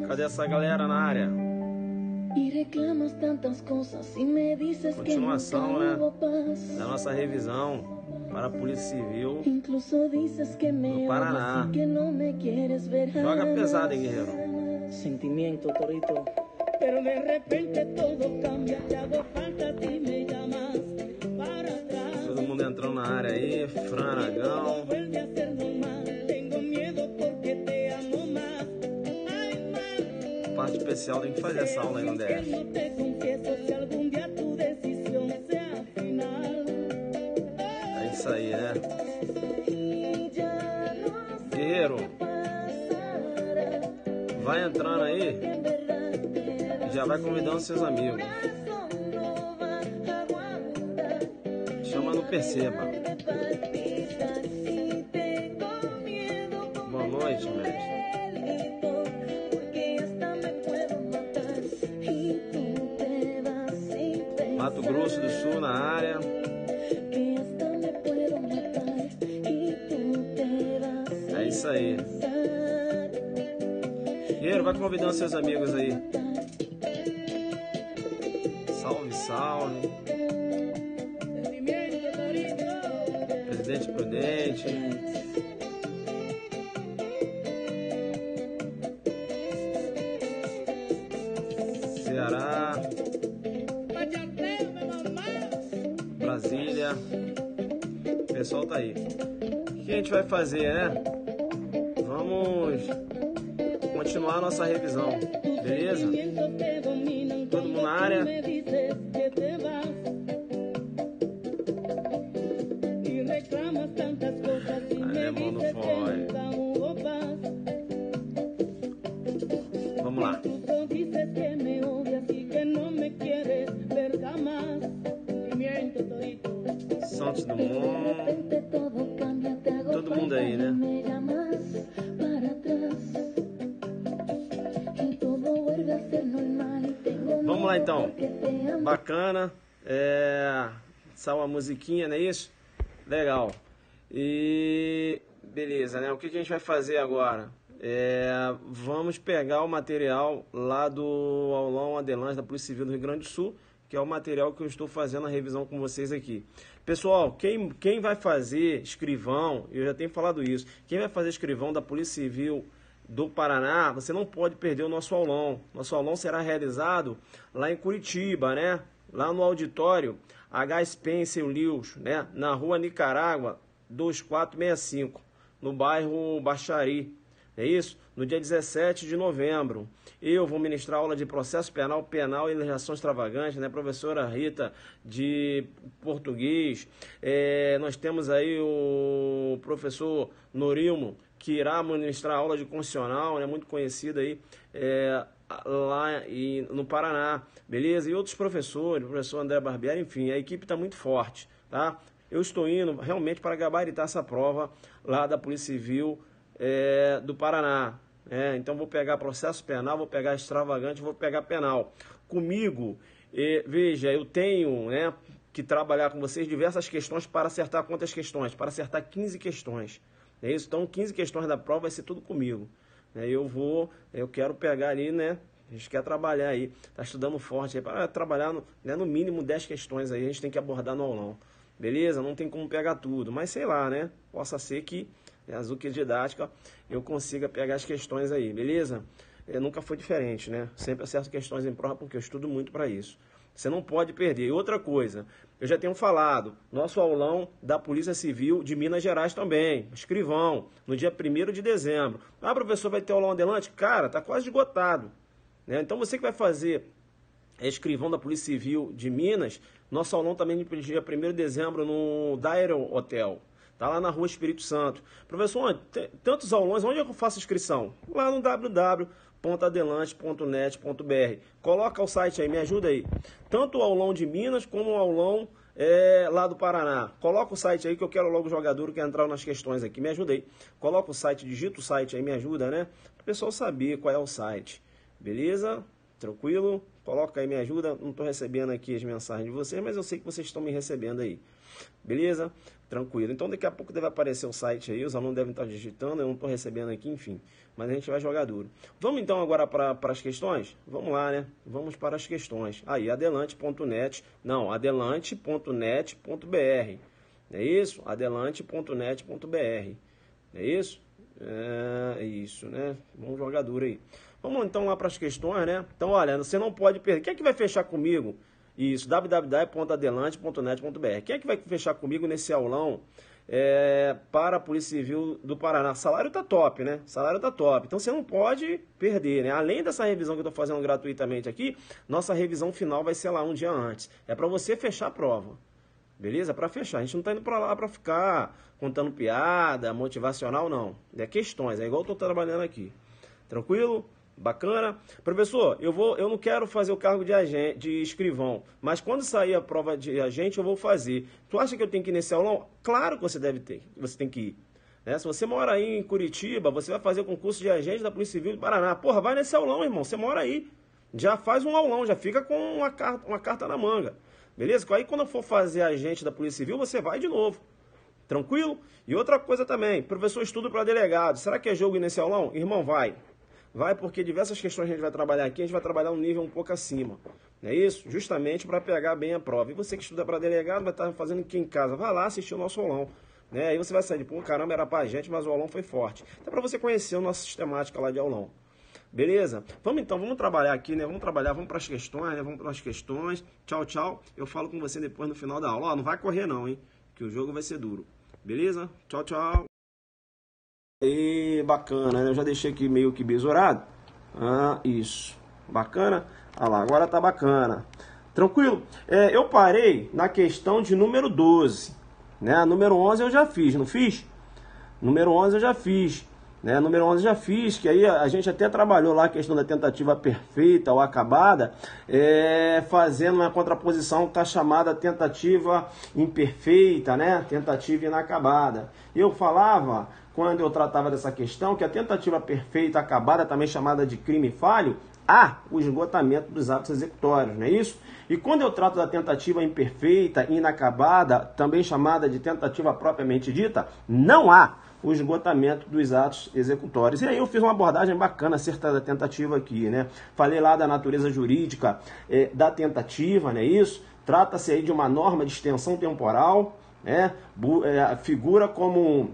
Cadê essa galera na área? Continuação, né, da nossa revisão para a Polícia Civil do Paraná. Joga pesado, hein, guerreiro? Sentimiento, Torito. Pero de repente todo cambia, te hago falta, ti me llamas para atrás. Todo mundo entrando na área aí, Fran Aragão. Parte especial, tem que fazer essa aula aí no DF. É isso aí, né? Guerreiro, vai entrando aí e já vai convidando seus amigos. Chama no Perceba. Boa noite, mestre. Mato Grosso do Sul na área. É isso aí. Guerreiro, vai convidando seus amigos aí. Salve, salve. Presidente Prudente. Ceará. Brasília. O pessoal tá aí. O que a gente vai fazer, né? Vamos continuar a nossa revisão, beleza? Todo mundo na área. Alemão do Foi. Vamos lá. Santos Dumont. Todo mundo aí, né? Vamos lá então. Bacana. Só uma musiquinha, não é isso? Legal. E beleza, né? O que a gente vai fazer agora? Vamos pegar o material lá do aulão Adelante da Polícia Civil do Rio Grande do Sul, que é o material que eu estou fazendo a revisão com vocês aqui. Pessoal, quem vai fazer escrivão, eu já tenho falado isso, quem vai fazer escrivão da Polícia Civil do Paraná, você não pode perder o nosso aulão. Nosso aulão será realizado lá em Curitiba, né? Lá no auditório H. Spencer Lewis, né? Na rua Nicarágua, 2465, no bairro Baixari. É isso? No dia 17 de novembro. Eu vou ministrar aula de processo penal, e legislação extravagante, né? Professora Rita de português. Nós temos aí o professor Norilmo, que irá ministrar aula de constitucional, né? Muito conhecido aí lá no Paraná, beleza? E outros professores, o professor André Barbieri, enfim, a equipe está muito forte, tá? Eu estou indo realmente para gabaritar essa prova lá da Polícia Civil do Paraná. Então vou pegar processo penal, vou pegar extravagante, vou pegar penal. Comigo, veja, eu tenho que trabalhar com vocês diversas questões para acertar quantas questões? Para acertar 15 questões. É isso? Então 15 questões da prova vai ser tudo comigo. Eu quero pegar ali, né? A gente quer trabalhar aí, tá estudando forte aí, para trabalhar no mínimo 10 questões aí, a gente tem que abordar no aulão. Beleza? Não tem como pegar tudo, mas sei lá, né? Possa ser que azul que didática, eu consiga pegar as questões aí, beleza? Nunca foi diferente, né? Sempre acerto questões em prova porque eu estudo muito para isso. Você não pode perder. E outra coisa, eu já tenho falado, nosso aulão da Polícia Civil de Minas Gerais também, escrivão, no dia 1º de dezembro. Ah, professor, vai ter aulão adelante? Cara, tá quase esgotado, né? Então você que vai fazer escrivão da Polícia Civil de Minas, nosso aulão também no dia 1º de dezembro no Dairon Hotel. Tá lá na Rua Espírito Santo. Professor, tantos aulões, onde é que eu faço inscrição? Lá no www.adelante.net.br. Coloca o site aí, me ajuda aí. Tanto o aulão de Minas como o aulão lá do Paraná. Coloca o site aí que eu quero logo o jogador que entrar nas questões aqui. Me ajuda aí. Coloca o site, digita o site aí, me ajuda, né? Para o pessoal saber qual é o site. Beleza? Tranquilo? Coloca aí, me ajuda. Não estou recebendo aqui as mensagens de vocês, mas eu sei que vocês estão me recebendo aí. Beleza? Tranquilo. Então daqui a pouco deve aparecer o site aí, os alunos devem estar digitando, eu não estou recebendo aqui, enfim. Mas a gente vai jogar duro. Vamos então agora para as questões? Vamos lá, né? Vamos para as questões. Aí, adelante.net, não, adelante.net.br. É isso? adelante.net.br. É isso? É isso, né? Vamos jogar duro aí. Vamos então lá para as questões, né? Então, olha, você não pode perder. Quem é que vai fechar comigo? Isso, www.adelante.net.br. Quem é que vai fechar comigo nesse aulão para a Polícia Civil do Paraná? Salário tá top, né? Salário tá top. Então você não pode perder, né? Além dessa revisão que eu tô fazendo gratuitamente aqui, nossa revisão final vai ser lá um dia antes. É para você fechar a prova. Beleza? Para fechar. A gente não tá indo para lá para ficar contando piada, motivacional, não. É questões, é igual eu tô trabalhando aqui. Tranquilo? Bacana? Professor, eu não quero fazer o cargo de escrivão, mas quando sair a prova de agente eu vou fazer. Tu acha que eu tenho que ir nesse aulão? Claro que você deve ter, você tem que ir. Né? Se você mora aí em Curitiba, você vai fazer o concurso de agente da Polícia Civil do Paraná. Porra, vai nesse aulão, irmão, você mora aí. Já faz um aulão, já fica com uma carta na manga. Beleza? Aí quando eu for fazer agente da Polícia Civil, você vai de novo. Tranquilo? E outra coisa também, professor, estudo para delegado. Será que é jogo ir nesse aulão? Irmão, vai. Vai porque diversas questões que a gente vai trabalhar aqui, a gente vai trabalhar um nível um pouco acima. Não é isso? Justamente para pegar bem a prova. E você que estuda para delegado vai estar fazendo aqui em casa. Vai lá assistir o nosso aulão. Né? Aí você vai sair de, pô, caramba, era para a gente, mas o aulão foi forte. Então para você conhecer a nossa sistemática lá de aulão. Beleza? Vamos então, vamos trabalhar aqui, né? Vamos para as questões, né? Vamos para as questões. Tchau, tchau. Eu falo com você depois no final da aula. Ó, não vai correr não, hein? Que o jogo vai ser duro. Beleza? Tchau, tchau. E bacana, né? Eu já deixei aqui meio que besourado. Isso. Bacana? Ah lá, agora tá bacana. Tranquilo? Eu parei na questão de número 12. Né? Número 11 eu já fiz, não fiz? Número 11 eu já fiz. Né? Número 11 já fiz, que aí a gente até trabalhou lá a questão da tentativa perfeita ou acabada, fazendo uma contraposição que está chamada tentativa imperfeita, né? Tentativa inacabada. Eu falava, quando eu tratava dessa questão, que a tentativa perfeita acabada, também chamada de crime falho, há o esgotamento dos atos executórios, não é isso? E quando eu trato da tentativa imperfeita, inacabada, também chamada de tentativa propriamente dita, não há o esgotamento dos atos executórios. E aí eu fiz uma abordagem bacana acerca da tentativa aqui, né? Falei lá da natureza jurídica da tentativa, não é isso? Trata-se aí de uma norma de extensão temporal, né? Figura como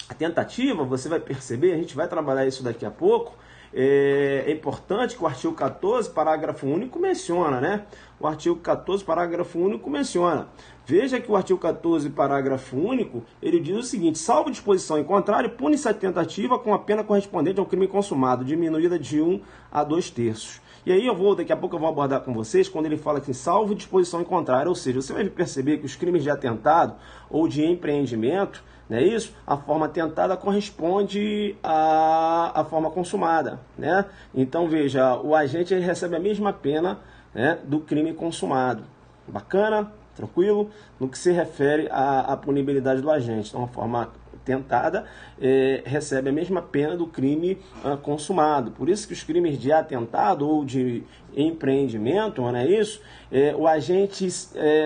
a tentativa, você vai perceber, a gente vai trabalhar isso daqui a pouco. É importante que o artigo 14, parágrafo único, menciona, né? O artigo 14, parágrafo único, menciona. Veja que o artigo 14, parágrafo único, ele diz o seguinte: salvo disposição em contrário, pune-se a tentativa com a pena correspondente ao crime consumado, diminuída de 1 a 2/3. E aí daqui a pouco eu vou abordar com vocês, quando ele fala assim, salvo disposição em contrário, ou seja, você vai perceber que os crimes de atentado ou de empreendimento, não é isso? A forma tentada corresponde à forma consumada, né? Então, veja, o agente ele recebe a mesma pena, né, do crime consumado. Bacana? Tranquilo? No que se refere à punibilidade do agente. Então, a forma tentada recebe a mesma pena do crime consumado. Por isso que os crimes de atentado ou de empreendimento, não é isso? O agente,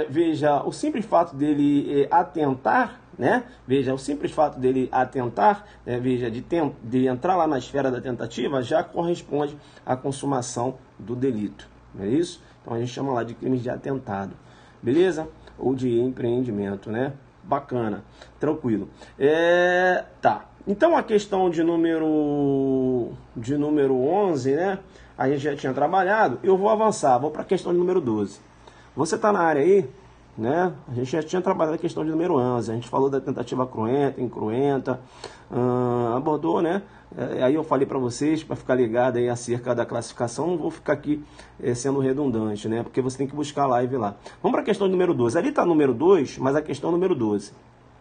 veja, o simples fato dele atentar, né? Veja, o simples fato dele atentar, veja, de entrar lá na esfera da tentativa, já corresponde à consumação do delito. Não é isso? Então a gente chama lá de crimes de atentado. Beleza? Ou de empreendimento, né? Bacana, tranquilo. Tá. Então a questão de número 11, né? A gente já tinha trabalhado. Eu vou avançar, vou para a questão de número 12. Você está na área aí, né? A gente já tinha trabalhado a questão de número 11. A gente falou da tentativa cruenta, incruenta, abordou, né? Aí eu falei para vocês, para ficar ligado aí acerca da classificação, não vou ficar aqui sendo redundante, né? Porque você tem que buscar a live lá. Vamos para a questão número 12. Ali está número 2, mas a questão número 12.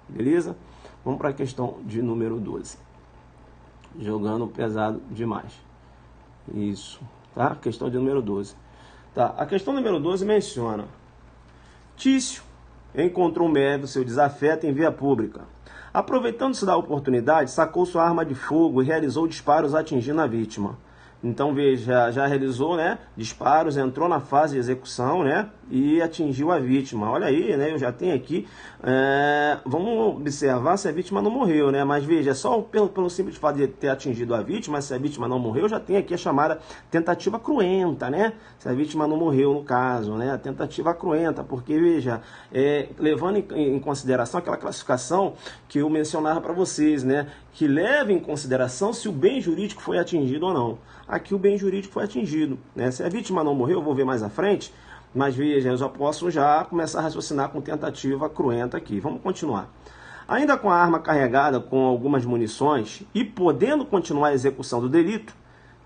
Beleza? Vamos para a questão de número 12. Jogando pesado demais. Isso, tá? Questão de número 12. Tá, a questão número 12 menciona: Tício encontrou um médico do seu desafeto em via pública. Aproveitando-se da oportunidade, sacou sua arma de fogo e realizou disparos atingindo a vítima. Então, veja, já realizou, né, disparos, entrou na fase de execução, né, e atingiu a vítima. Olha aí, né, eu já tenho aqui, vamos observar se a vítima não morreu, né, mas veja, só pelo simples fato de ter atingido a vítima, se a vítima não morreu, já tem aqui a chamada tentativa cruenta, né, se a vítima não morreu no caso, né, a tentativa cruenta, porque, veja, levando em consideração aquela classificação que eu mencionava para vocês, né, que leva em consideração se o bem jurídico foi atingido ou não. Aqui o bem jurídico foi atingido, né? Se a vítima não morreu, eu vou ver mais à frente, mas veja, eu já posso começar a raciocinar com tentativa cruenta aqui. Vamos continuar. Ainda com a arma carregada com algumas munições e podendo continuar a execução do delito,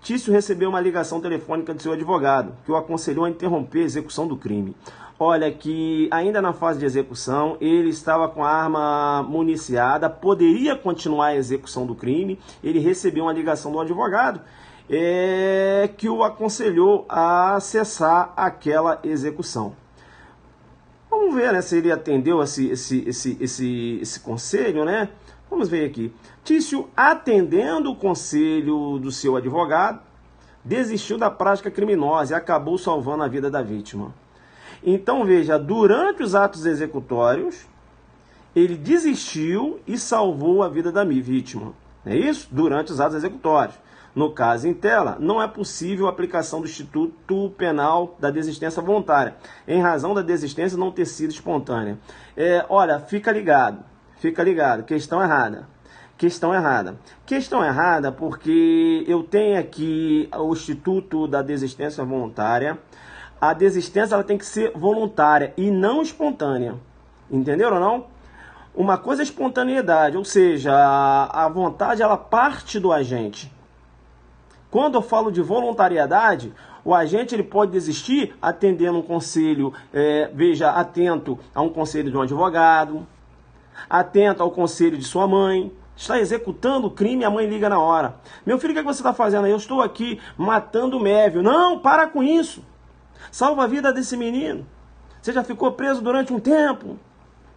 Tício recebeu uma ligação telefônica de seu advogado, que o aconselhou a interromper a execução do crime. Olha que ainda na fase de execução, ele estava com a arma municiada, poderia continuar a execução do crime, ele recebeu uma ligação do advogado, que o aconselhou a cessar aquela execução. Vamos ver, né, se ele atendeu esse conselho, né? Vamos ver aqui. Tício, atendendo o conselho do seu advogado, desistiu da prática criminosa e acabou salvando a vida da vítima. Então, veja, durante os atos executórios, ele desistiu e salvou a vida da vítima. É isso? Durante os atos executórios. No caso em tela, não é possível a aplicação do Instituto Penal da desistência voluntária, em razão da desistência não ter sido espontânea. Olha, fica ligado, questão errada. Questão errada porque eu tenho aqui o Instituto da Desistência Voluntária. A desistência ela tem que ser voluntária e não espontânea. Entenderam ou não? Uma coisa é espontaneidade, ou seja, a vontade ela parte do agente. Quando eu falo de voluntariedade, o agente ele pode desistir atendendo um conselho, veja, atento a um conselho de um advogado, atento ao conselho de sua mãe. Está executando o crime, a mãe liga na hora. Meu filho, o que você está fazendo aí? Eu estou aqui matando o Mévio. Não, para com isso. Salva a vida desse menino. Você já ficou preso durante um tempo.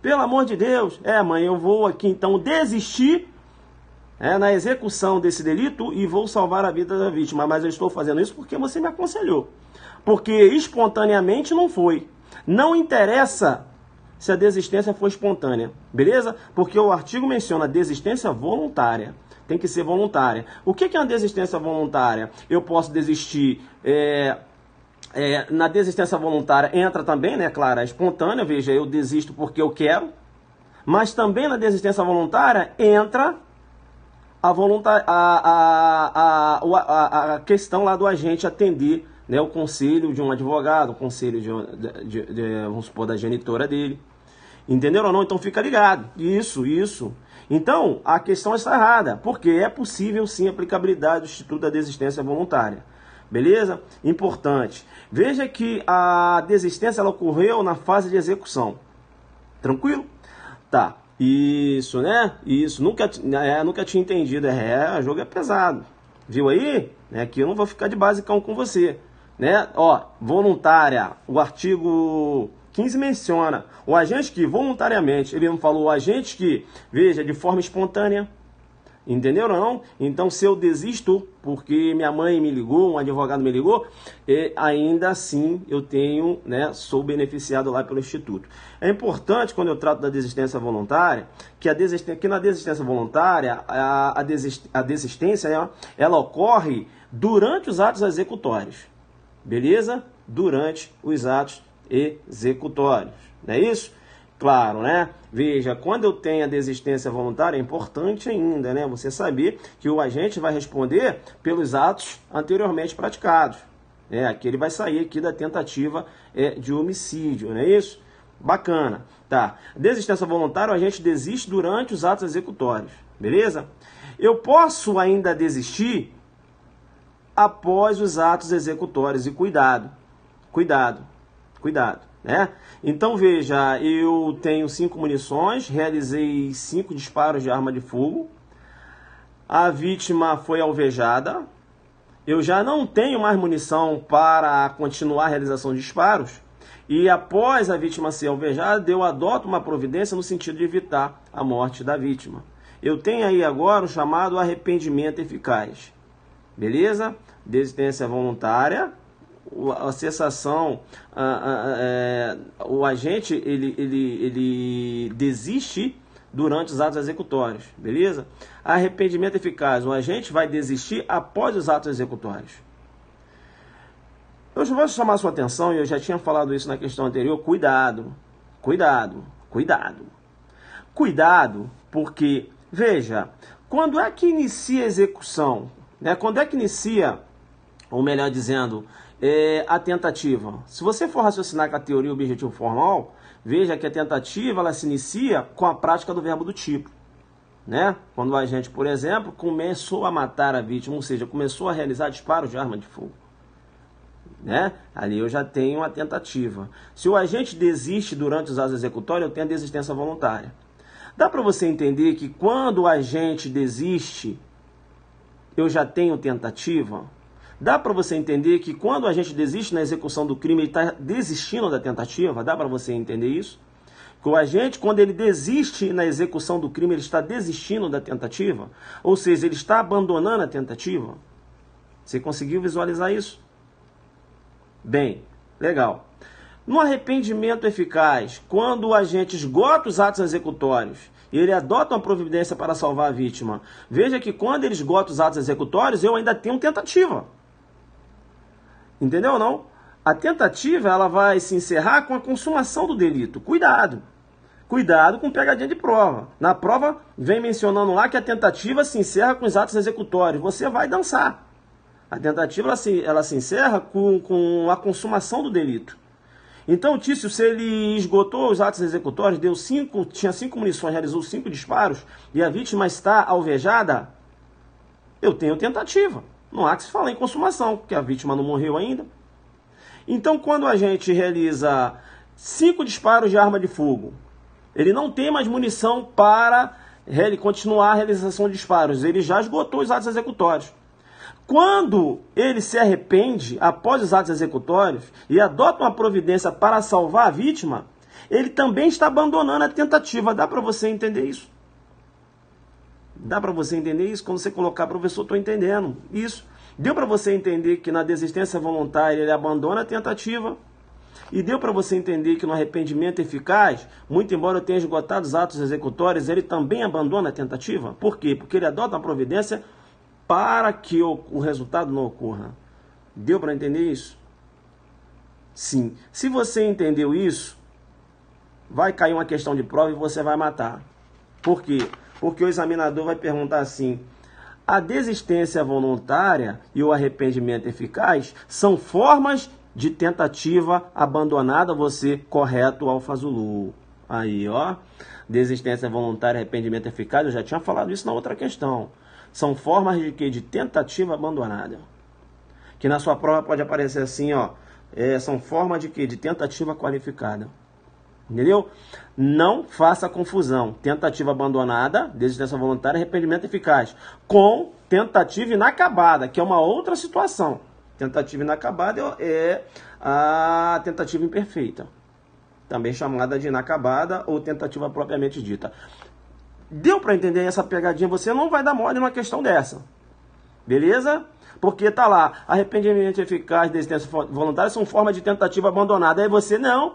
Pelo amor de Deus. Mãe, eu vou aqui então desistir na execução desse delito e vou salvar a vida da vítima. Mas eu estou fazendo isso porque você me aconselhou. Porque espontaneamente não foi. Não interessa se a desistência for espontânea. Beleza? Porque o artigo menciona desistência voluntária. Tem que ser voluntária. O que é uma desistência voluntária? Eu posso desistir... na desistência voluntária entra também, né, claro, a espontânea, veja, eu desisto porque eu quero, mas também na desistência voluntária entra a questão lá do agente atender, né, o conselho de um advogado, o conselho vamos supor, da genitora dele. Entenderam ou não? Então fica ligado. Isso. Então, a questão está errada, porque é possível sim a aplicabilidade do Instituto da Desistência Voluntária. Beleza? Importante. Veja que a desistência ela ocorreu na fase de execução. Tranquilo? Tá. Isso, né? Isso. Nunca tinha entendido. O jogo é pesado. Viu aí? Aqui eu não vou ficar de basicão com você. Né? Voluntária. O artigo 15 menciona o agente que voluntariamente, ele não falou o agente que, veja, de forma espontânea. Entenderam ou não? Então, se eu desisto porque minha mãe me ligou, um advogado me ligou, ainda assim eu tenho, né, sou beneficiado lá pelo Instituto. É importante, quando eu trato da desistência voluntária, que na desistência voluntária, a desistência, né, ela ocorre durante os atos executórios. Beleza? Durante os atos executórios. Não é isso? Claro, né? Veja, quando eu tenho a desistência voluntária, é importante ainda, né? Você saber que o agente vai responder pelos atos anteriormente praticados. Aqui ele vai sair aqui da tentativa de homicídio, não é isso? Bacana. Tá. Desistência voluntária, o agente desiste durante os atos executórios. Beleza? Eu posso ainda desistir após os atos executórios. E cuidado. Né? Então veja, eu tenho 5 munições, realizei 5 disparos de arma de fogo, a vítima foi alvejada, eu já não tenho mais munição para continuar a realização de disparos, e após a vítima ser alvejada, eu adoto uma providência no sentido de evitar a morte da vítima. Eu tenho aí agora o chamado arrependimento eficaz. beleza? Desistência voluntária, a cessação, o agente ele desiste durante os atos executórios, beleza? Arrependimento eficaz, o agente vai desistir após os atos executórios. Eu vou chamar a sua atenção, e eu já tinha falado isso na questão anterior, cuidado, porque, veja, quando é que inicia a execução, né? Quando é que inicia, ou melhor dizendo, a tentativa? Se você for raciocinar com a teoria objetivo formal, veja que a tentativa ela se inicia com a prática do verbo do tipo, né? Quando o agente, por exemplo, começou a matar a vítima, ou seja, começou a realizar disparos de arma de fogo, né? Ali eu já tenho a tentativa. Se o agente desiste durante os atos executórios, eu tenho a desistência voluntária. Dá para você entender que quando o agente desiste, eu já tenho tentativa? Dá para você entender que quando o agente desiste na execução do crime, ele está desistindo da tentativa? Dá para você entender isso? Que o agente, quando ele desiste na execução do crime, ele está desistindo da tentativa? Ou seja, ele está abandonando a tentativa? Você conseguiu visualizar isso? Bem, legal. No arrependimento eficaz, quando o agente esgota os atos executórios e ele adota uma providência para salvar a vítima, veja que quando ele esgota os atos executórios, eu ainda tenho tentativa. Entendeu ou não? A tentativa ela vai se encerrar com a consumação do delito. Cuidado com pegadinha de prova. Na prova vem mencionando lá que a tentativa se encerra com os atos executórios. Você vai dançar. A tentativa ela se encerra com a consumação do delito. Então, Tício, se ele esgotou os atos executórios, tinha 5 munições, realizou 5 disparos, e a vítima está alvejada, eu tenho tentativa. Não há que se falar em consumação, porque a vítima não morreu ainda. Então, quando a gente realiza 5 disparos de arma de fogo, ele não tem mais munição para continuar a realização de disparos, ele já esgotou os atos executórios. Quando ele se arrepende após os atos executórios e adota uma providência para salvar a vítima, ele também está abandonando a tentativa. Dá para você entender isso? Dá para você entender isso? Quando você colocar, professor, estou entendendo. Isso. Deu para você entender que na desistência voluntária ele abandona a tentativa? E deu para você entender que no arrependimento eficaz, muito embora eu tenha esgotado os atos executórios, ele também abandona a tentativa? Por quê? Porque ele adota uma providência para que o resultado não ocorra. Deu para entender isso? Sim. Se você entendeu isso, vai cair uma questão de prova e você vai matar. Por quê? Porque o examinador vai perguntar assim: a desistência voluntária e o arrependimento eficaz são formas de tentativa abandonada, você correto, Alfa Zulu. Aí, ó. Desistência voluntária e arrependimento eficaz, eu já tinha falado isso na outra questão. São formas de quê? De tentativa abandonada. Que na sua prova pode aparecer assim, ó. São formas de quê? De tentativa qualificada. Entendeu? Não faça confusão. Tentativa abandonada, desistência voluntária, arrependimento eficaz. Com tentativa inacabada, que é uma outra situação. Tentativa inacabada é a tentativa imperfeita. Também chamada de inacabada ou tentativa propriamente dita. Deu para entender essa pegadinha? Você não vai dar mole numa questão dessa. Beleza? Porque tá lá, arrependimento eficaz, desistência voluntária são formas de tentativa abandonada. Aí você, não,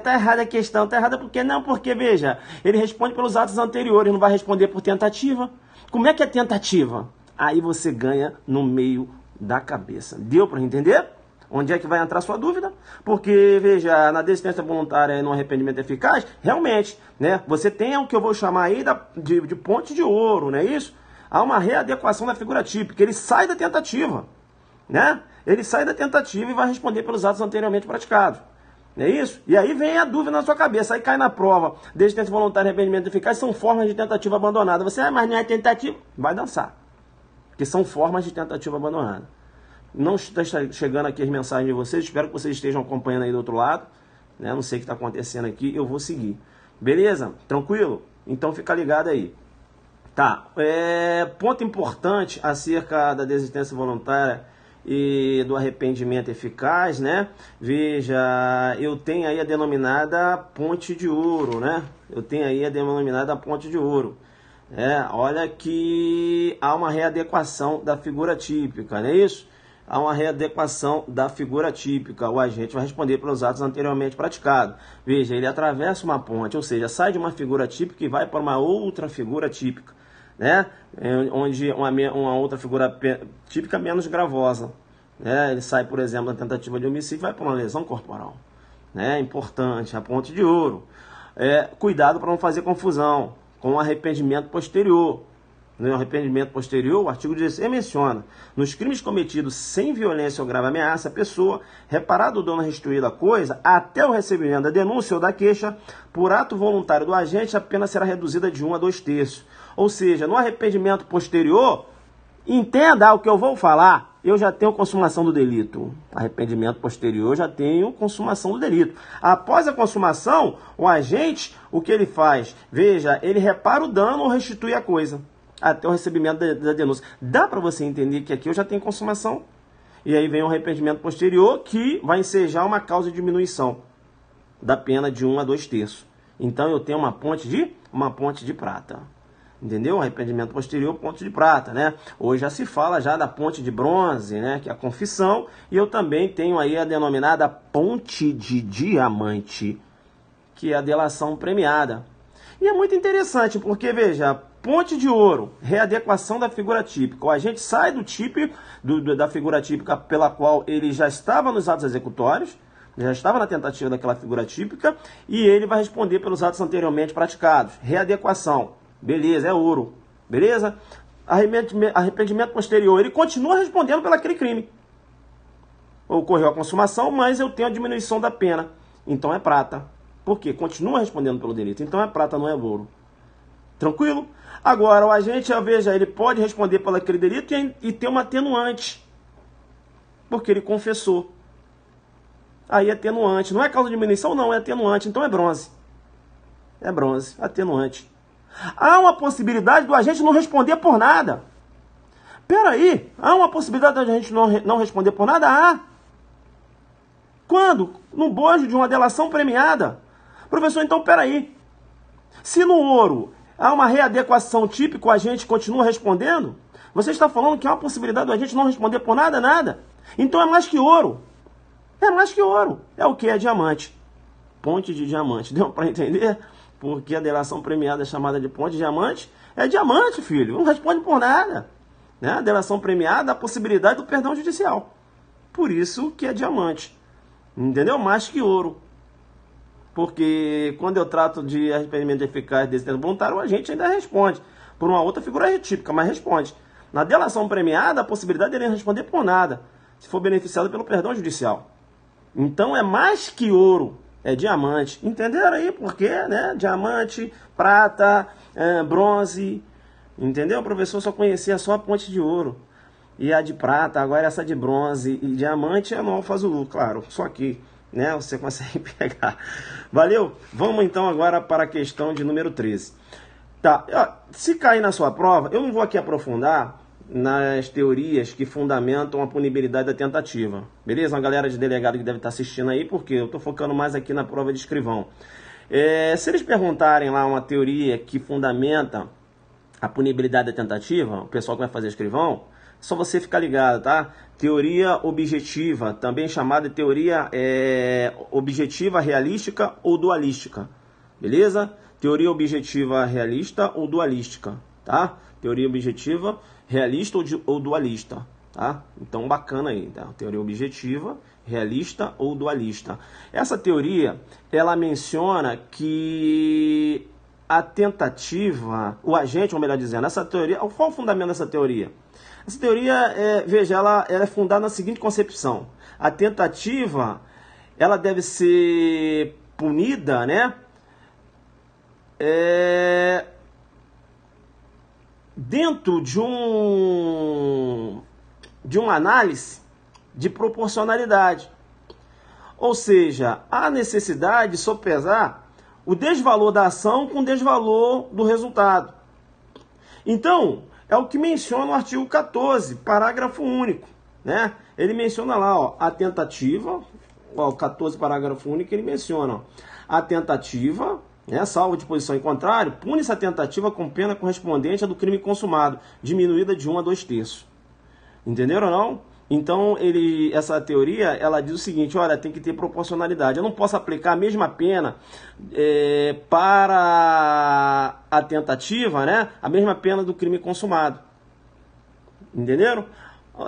tá errada a questão, tá errada porque não, porque veja, ele responde pelos atos anteriores, não vai responder por tentativa. Como é que é tentativa? Aí você ganha no meio da cabeça. Deu para entender? Onde é que vai entrar sua dúvida? Porque, veja, na desistência voluntária e no arrependimento eficaz, realmente, né, você tem o que eu vou chamar aí de ponte de ouro, não é isso? Há uma readequação da figura típica, ele sai da tentativa, né? Ele sai da tentativa e vai responder pelos atos anteriormente praticados. Não é isso? E aí vem a dúvida na sua cabeça, aí cai na prova. Desistência voluntária e arrependimento eficaz são formas de tentativa abandonada. Você, mas não é tentativa? Vai dançar. Porque são formas de tentativa abandonada. Não está chegando aqui as mensagens de vocês, espero que vocês estejam acompanhando aí do outro lado, né? Não sei o que está acontecendo aqui, eu vou seguir. Beleza? Tranquilo? Então fica ligado aí. Tá, ponto importante acerca da desistência voluntária e do arrependimento eficaz, né? Veja, eu tenho aí a denominada ponte de ouro, né? Eu tenho aí a denominada ponte de ouro. Olha que há uma readequação da figura típica, não é isso? Há uma readequação da figura típica. O agente vai responder pelos atos anteriormente praticados. Veja, ele atravessa uma ponte, ou seja, sai de uma figura típica e vai para uma outra figura típica, né? Onde uma outra figura típica menos gravosa. Ele sai, por exemplo, da tentativa de homicídio e vai para uma lesão corporal. Importante, a ponte de ouro. Cuidado para não fazer confusão com o arrependimento posterior. No arrependimento posterior, o artigo 16 menciona: nos crimes cometidos sem violência ou grave ameaça, a pessoa, reparado o dano restituído à coisa, até o recebimento da denúncia ou da queixa, por ato voluntário do agente, a pena será reduzida de 1 a 2 terços. Ou seja, no arrependimento posterior, entenda o que eu vou falar, eu já tenho consumação do delito. Arrependimento posterior, eu já tenho consumação do delito. Após a consumação, o agente, o que ele faz? Veja, ele repara o dano ou restitui a coisa até o recebimento da denúncia. Dá para você entender que aqui eu já tenho consumação. E aí vem o arrependimento posterior, que vai ensejar uma causa de diminuição da pena de 1 a 2 terços. Então eu tenho uma ponte de prata. Entendeu? Arrependimento posterior, ponte de prata, né? Hoje já se fala já da ponte de bronze, né? Que é a confissão. E eu também tenho aí a denominada ponte de diamante, que é a delação premiada. E é muito interessante, porque, veja, ponte de ouro, readequação da figura típica. O agente sai do tipo da figura típica pela qual ele já estava nos atos executórios, já estava na tentativa daquela figura típica, e ele vai responder pelos atos anteriormente praticados. Readequação, beleza, é ouro, beleza? Arrependimento posterior, ele continua respondendo pelo aquele crime. Ocorreu a consumação, mas eu tenho a diminuição da pena, então é prata. Por quê? Continua respondendo pelo delito, então é prata, não é ouro. Tranquilo? Agora, o agente, veja, ele pode responder pelo aquele delito e ter uma atenuante, porque ele confessou. Aí, atenuante. Não é causa de diminuição, não, é atenuante. Então, é bronze. É bronze, atenuante. Há uma possibilidade do agente não responder por nada. Peraí, há uma possibilidade do agente não responder por nada? Há. Quando? No bojo de uma delação premiada. Professor, então, peraí. Se no ouro há uma readequação típica, o agente continua respondendo, você está falando que há uma possibilidade do agente não responder por nada? Nada. Então é mais que ouro. É mais que ouro. É o que? É diamante. Ponte de diamante. Deu para entender? Porque a delação premiada é chamada de ponte de diamante. É diamante, filho. Não responde por nada. Né? A delação premiada, a possibilidade do perdão judicial. Por isso que é diamante. Entendeu? Mais que ouro. Porque quando eu trato de arrependimento eficaz desse tempo voluntário, o agente ainda responde por uma outra figura típica, mas responde. Na delação premiada, a possibilidade dele responder por nada, se for beneficiado pelo perdão judicial. Então é mais que ouro, é diamante. Entenderam aí por quê, né? Diamante, prata, bronze. Entendeu? O professor só conhecia só a ponte de ouro e a de prata, agora essa de bronze e diamante é no Alfa Zulu, claro, só aqui. Né? Você consegue pegar. Valeu? Vamos então agora para a questão de número 13. Tá, se cair na sua prova, eu não vou aqui aprofundar nas teorias que fundamentam a punibilidade da tentativa. Beleza? Uma galera de delegado que deve estar assistindo aí, porque eu estou focando mais aqui na prova de escrivão. Se eles perguntarem lá uma teoria que fundamenta a punibilidade da tentativa, o pessoal que vai fazer escrivão, só você ficar ligado, tá? Teoria objetiva, também chamada de teoria objetiva realística ou dualística, beleza? Teoria objetiva realista ou dualística, tá? Teoria objetiva realista ou dualista, tá? Então, bacana aí, tá? Teoria objetiva, realista ou dualista. Essa teoria, ela menciona que a tentativa, o agente, ou melhor dizendo, essa teoria, qual é o fundamento dessa teoria? Essa teoria, veja, ela é fundada na seguinte concepção. A tentativa, ela deve ser punida, né? Dentro de uma análise de proporcionalidade. Ou seja, há necessidade de sopesar o desvalor da ação com o desvalor do resultado. Então, é o que menciona o artigo 14, parágrafo único, né? Ele menciona lá, ó, a tentativa, ó, 14, parágrafo único, ele menciona, ó, a tentativa, Salvo disposição em contrário, pune-se a tentativa com pena correspondente à do crime consumado, diminuída de 1 a 2/3. Entenderam ou não? Então, essa teoria, ela diz o seguinte, olha, tem que ter proporcionalidade. Eu não posso aplicar a mesma pena para a tentativa, né? A mesma pena do crime consumado. Entenderam?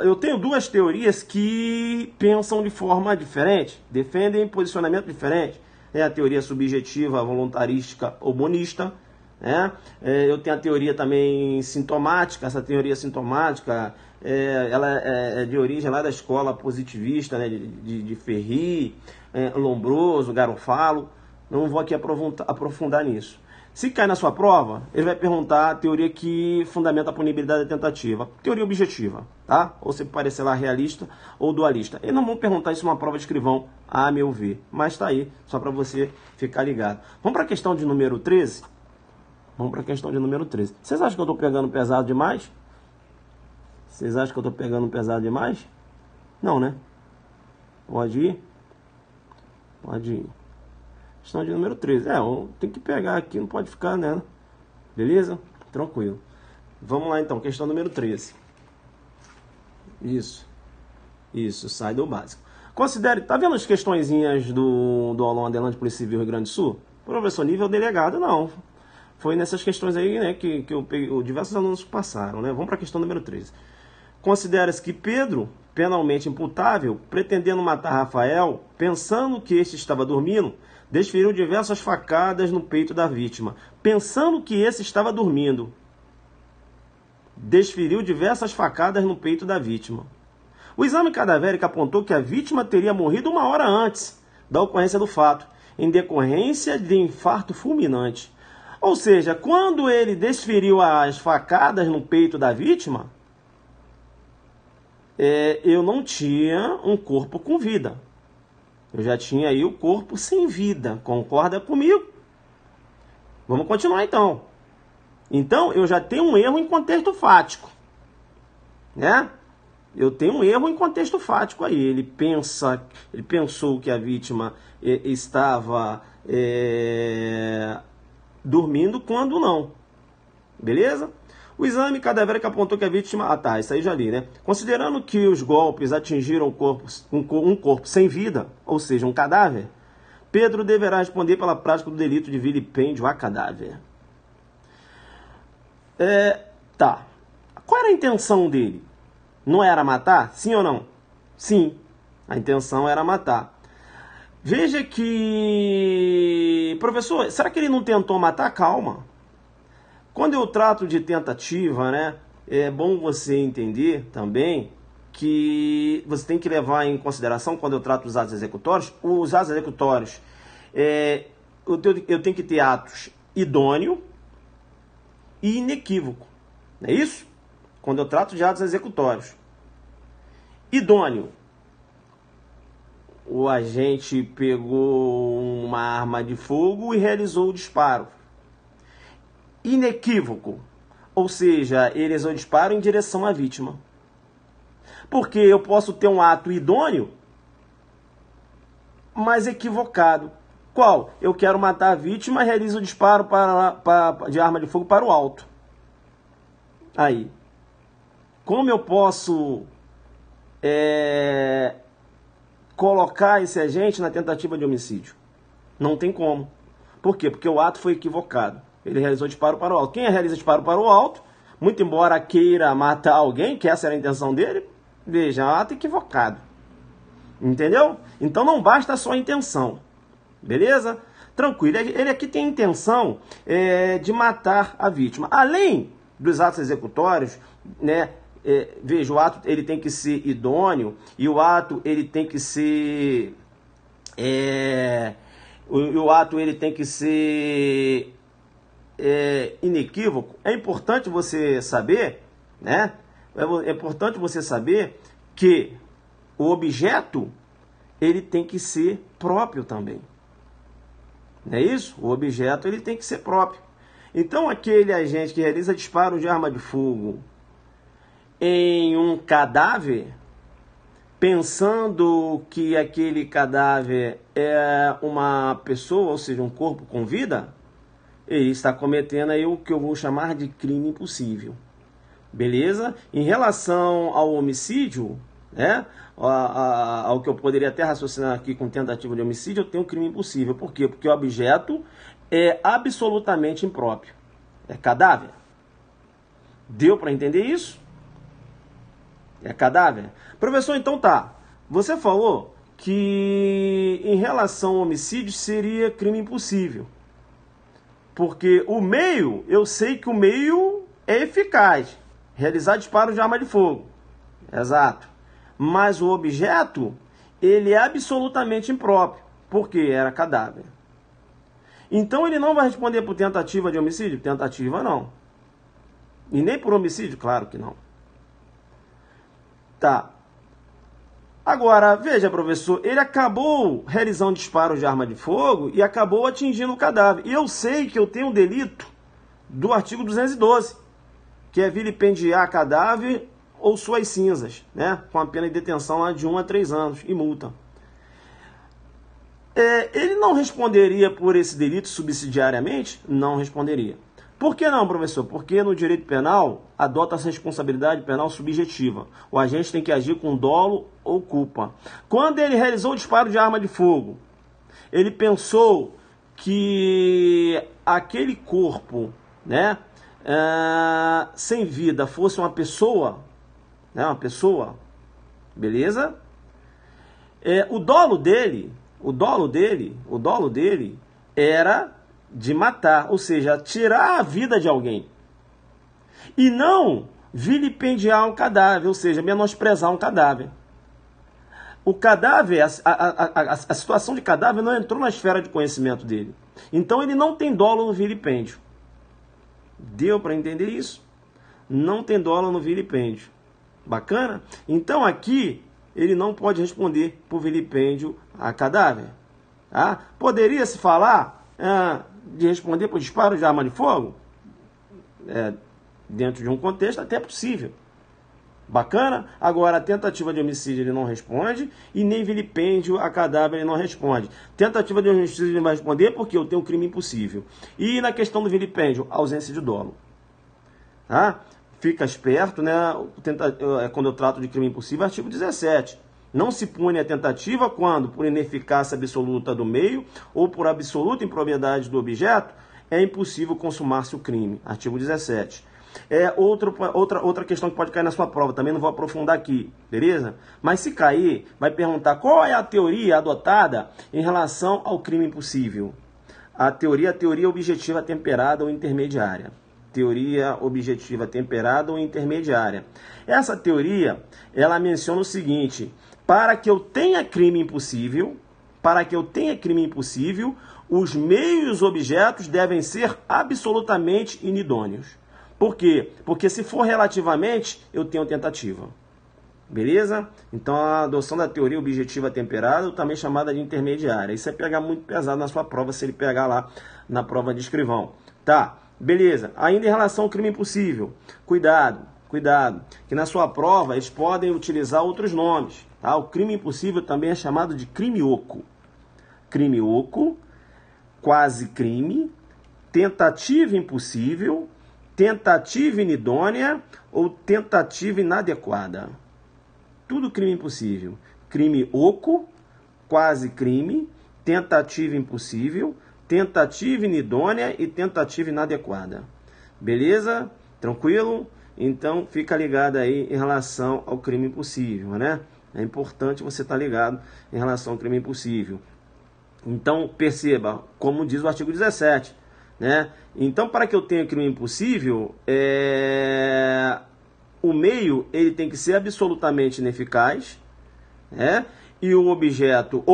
Eu tenho duas teorias que pensam de forma diferente, defendem posicionamento diferente. A teoria subjetiva, voluntarística ou monista. Eu tenho a teoria também sintomática. Essa teoria sintomática ela é de origem lá da escola positivista, né, de Ferri, Lombroso, Garofalo. Não vou aqui aprofundar nisso. Se cai na sua prova, ele vai perguntar a teoria que fundamenta a punibilidade da tentativa. Teoria objetiva, tá? Ou se parecer lá realista ou dualista. Eles não vão perguntar isso numa prova de escrivão, a meu ver. Mas tá aí, só para você ficar ligado. Vamos para a questão de número 13? Vamos para a questão de número 13. Vocês acham que eu estou pegando pesado demais? Vocês acham que eu estou pegando pesado demais? Não, né? Pode ir? Pode ir. Questão de número 13. Tem que pegar aqui, não pode ficar, né? Beleza? Tranquilo. Vamos lá então, questão número 13. Isso, sai do básico. Considere, tá vendo as questõezinhas do aulão Adelante Polícia Civil Rio Grande do Sul? Professor, nível delegado, não. Foi nessas questões aí, né, que eu peguei, diversos alunos passaram, né? Vamos para a questão número 13. Considera-se que Pedro, penalmente imputável, pretendendo matar Rafael, pensando que este estava dormindo, desferiu diversas facadas no peito da vítima. Pensando que esse estava dormindo, desferiu diversas facadas no peito da vítima. O exame cadavérico apontou que a vítima teria morrido 1 hora antes da ocorrência do fato, em decorrência de infarto fulminante. Ou seja, quando ele desferiu as facadas no peito da vítima, eu não tinha um corpo com vida. Eu já tinha aí o corpo sem vida. Concorda comigo? Vamos continuar então. Então, eu já tenho um erro em contexto fático. Né? Eu tenho um erro em contexto fático aí. Ele pensou que a vítima estava dormindo quando não. Beleza? O exame cadavérico apontou que a vítima... isso aí já li, né? Considerando que os golpes atingiram um corpo sem vida, ou seja, um cadáver, Pedro deverá responder pela prática do delito de vilipêndio a cadáver. Qual era a intenção dele? Não era matar? Sim ou não? Sim, a intenção era matar. Veja que... Professor, será que ele não tentou matar? Calma. Quando eu trato de tentativa, né, é bom você entender também que você tem que levar em consideração, quando eu trato dos atos executórios, eu tenho que ter atos idôneo e inequívoco. Não é isso? Quando eu trato de atos executórios. Idôneo. O agente pegou uma arma de fogo e realizou o disparo. Inequívoco, ou seja, ele realizou o disparo em direção à vítima. Porque eu posso ter um ato idôneo, mas equivocado. Qual? Eu quero matar a vítima e realizo o disparo de arma de fogo para o alto. Aí, como eu posso colocar esse agente na tentativa de homicídio? Não tem como. Por quê? Porque o ato foi equivocado. Ele realizou disparo para o alto. Quem realiza disparo para o alto, muito embora queira matar alguém, que essa era a intenção dele, veja, é um ato equivocado. Entendeu? Então não basta só a intenção. Beleza? Tranquilo. Ele aqui tem a intenção de matar a vítima. Além dos atos executórios, né? Veja, o ato ele tem que ser idôneo e o ato ele tem que ser... o ato ele tem que ser... inequívoco. É importante você saber, né? É importante você saber que o objeto ele tem que ser próprio também. Não é isso? O objeto ele tem que ser próprio. Então aquele agente que realiza disparo de arma de fogo em um cadáver, pensando que aquele cadáver é uma pessoa, ou seja, um corpo com vida, ele está cometendo aí o que eu vou chamar de crime impossível. Beleza? Em relação ao homicídio, né, ao que eu poderia até raciocinar aqui com tentativa de homicídio, eu tenho um crime impossível. Por quê? Porque o objeto é absolutamente impróprio. É cadáver. Deu para entender isso? É cadáver? Professor, então tá. Você falou que em relação ao homicídio seria crime impossível. Porque o meio, eu sei que o meio é eficaz. Realizar disparo de arma de fogo. Exato. Mas o objeto, ele é absolutamente impróprio. Porque era cadáver. Então ele não vai responder por tentativa de homicídio? Tentativa não. E nem por homicídio? Claro que não. Tá. Agora, veja, professor, ele acabou realizando disparos de arma de fogo e acabou atingindo o cadáver. E eu sei que eu tenho um delito do artigo 212, que é vilipendiar cadáver ou suas cinzas, né? Com a pena de detenção lá de 1 a 3 anos e multa. Ele não responderia por esse delito subsidiariamente? Não responderia. Por que não, professor? Porque no direito penal adota-se responsabilidade penal subjetiva. O agente tem que agir com dolo ou culpa. Quando ele realizou o disparo de arma de fogo, ele pensou que aquele corpo, né, sem vida fosse uma pessoa, né, beleza? O dolo dele era de matar, ou seja, tirar a vida de alguém. E não vilipendiar um cadáver, ou seja, menosprezar um cadáver. O cadáver, a situação de cadáver não entrou na esfera de conhecimento dele. Então ele não tem dolo no vilipêndio. Deu para entender isso? Não tem dolo no vilipêndio. Bacana? Então aqui ele não pode responder por vilipêndio a cadáver. Tá? Poderia se falar de responder por disparo de arma de fogo? Dentro de um contexto até possível. Bacana? Agora, a tentativa de homicídio ele não responde e nem vilipêndio a cadáver ele não responde. Tentativa de homicídio ele vai responder porque eu tenho um crime impossível. E na questão do vilipêndio, ausência de dolo. Tá? Fica esperto, né? Quando eu trato de crime impossível, artigo 17. Não se pune a tentativa quando, por ineficácia absoluta do meio ou por absoluta improbidade do objeto, é impossível consumar-se o crime. Artigo 17. Outra questão que pode cair na sua prova, também não vou aprofundar aqui, beleza? Mas se cair, vai perguntar qual é a teoria adotada em relação ao crime impossível. A teoria objetiva temperada ou intermediária. Teoria objetiva temperada ou intermediária. Essa teoria, ela menciona o seguinte: para que eu tenha crime impossível, os meios e os objetos devem ser absolutamente inidôneos. Por quê? Porque se for relativamente, eu tenho tentativa. Beleza? Então a adoção da teoria objetiva temperada, também chamada de intermediária. Isso é pegar muito pesado na sua prova, se ele pegar lá na prova de escrivão. Tá, beleza. Ainda em relação ao crime impossível, cuidado, que na sua prova eles podem utilizar outros nomes. Tá? O crime impossível também é chamado de crime oco. Crime oco, quase crime, tentativa impossível, tentativa inidônea ou tentativa inadequada. Tudo crime impossível. Crime oco, quase crime, tentativa impossível, tentativa inidônea e tentativa inadequada. Beleza? Tranquilo? Então fica ligado aí em relação ao crime impossível, né? É importante você estar ligado em relação ao crime impossível. Então perceba, como diz o artigo 17, né? Então, para que eu tenha crime impossível, o meio ele tem que ser absolutamente ineficaz, né? E o objeto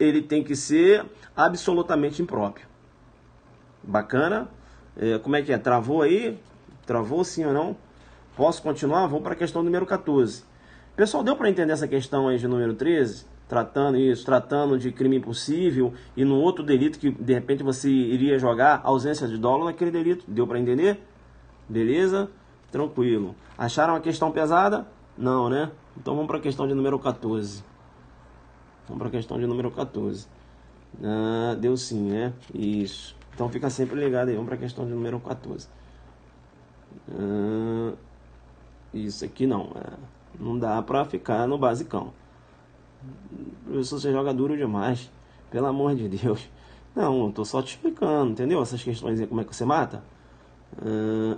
ele tem que ser absolutamente impróprio. Bacana? Como é que é? Travou aí? Travou sim ou não? Posso continuar? Vamos para a questão número 14. Pessoal, deu para entender essa questão aí de número 13? Tratando de crime impossível e num outro delito que de repente você iria jogar ausência de dolo naquele delito. Deu para entender? Beleza? Tranquilo. Acharam a questão pesada? Não, né? Então vamos para a questão de número 14. Vamos para a questão de número 14. Deu sim, né? Isso. Então fica sempre ligado aí. Vamos para a questão de número 14. Isso aqui não. Não dá para ficar no basicão. Professor, você joga duro demais. Pelo amor de Deus. Não, eu tô só te explicando, entendeu? Essas questões aí, como é que você mata?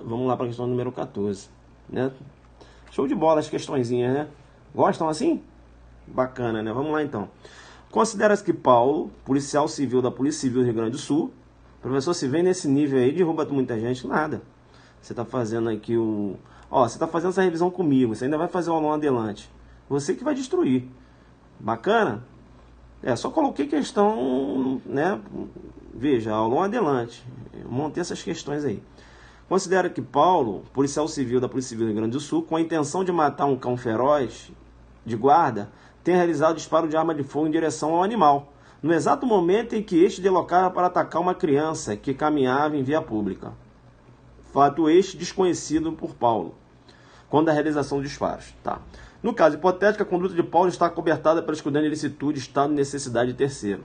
Vamos lá para a questão número 14. Né? Show de bola as questõezinhas, né? Gostam assim? Bacana, né? Vamos lá então. Considera-se que Paulo, policial civil da Polícia Civil do Rio Grande do Sul, professor, se vem nesse nível aí, derruba muita gente? Nada. Você tá fazendo aqui o... Ó, você tá fazendo essa revisão comigo, você ainda vai fazer o aulão adelante. Você que vai destruir. Bacana? Só coloquei questão, né? Veja, aulão adelante. Eu montei essas questões aí. Considera que Paulo, policial civil da Polícia Civil do Rio Grande do Sul, com a intenção de matar um cão feroz de guarda, tem realizado disparo de arma de fogo em direção ao animal, no exato momento em que este deslocava para atacar uma criança que caminhava em via pública. Fato este desconhecido por Paulo, quando a realização dos disparos. Tá. No caso hipotético, a conduta de Paulo está cobertada pela excludente ilicitude, estado de necessidade de terceiro.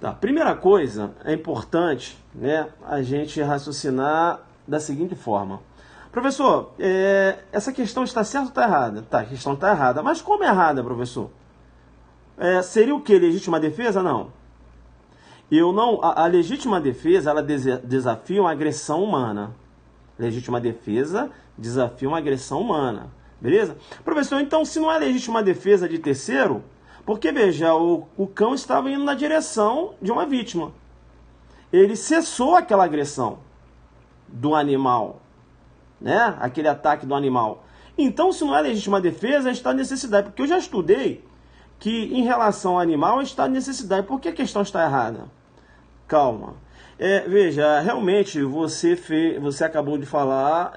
Tá. Primeira coisa, é importante, né, a gente raciocinar da seguinte forma. Professor, essa questão está certa ou está errada? Tá, a questão está errada. Mas como é errada, professor? Seria o que? Legítima defesa? Não. A legítima defesa, ela desafia uma agressão humana. Legítima defesa desafia uma agressão humana. Beleza? Professor, então se não é legítima defesa de terceiro, porque veja, o cão estava indo na direção de uma vítima. Ele cessou aquela agressão do animal, né? Aquele ataque do animal. Então, se não é legítima defesa, é estado de necessidade. Porque eu já estudei que em relação ao animal é estado de necessidade. Por que a questão está errada? Calma. Veja, realmente você acabou de falar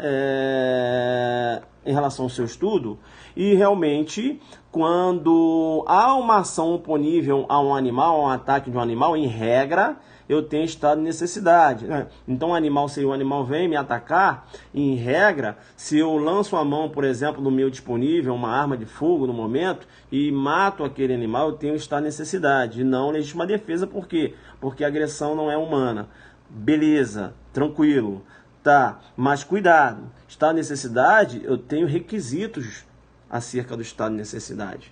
em relação ao seu estudo, e realmente quando há uma ação oponível a um animal, a um ataque de um animal, em regra, eu tenho estado de necessidade, né? Então se o animal vem me atacar, em regra, se eu lanço a mão, por exemplo, no meu disponível, uma arma de fogo no momento, e mato aquele animal, eu tenho estado de necessidade, e não legítima defesa. Por quê? Porque a agressão não é humana. Beleza, tranquilo, tá, mas cuidado, estado de necessidade, eu tenho requisitos acerca do estado de necessidade.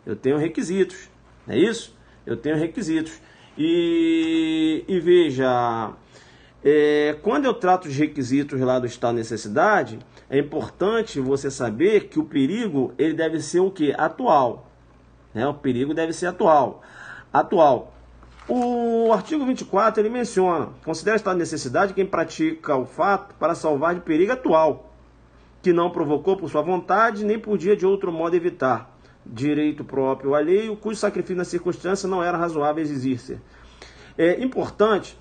Eu tenho requisitos, não é isso? Eu tenho requisitos. E veja, quando eu trato os requisitos lá do estado de necessidade, é importante você saber que o perigo, ele deve ser o quê? Atual. Né? O perigo deve ser atual. O artigo 24, ele menciona: considera estado de necessidade quem pratica o fato para salvar de perigo atual, que não provocou por sua vontade, nem podia de outro modo evitar, direito próprio ou alheio, cujo sacrifício na circunstância não era razoável exigir-se. É importante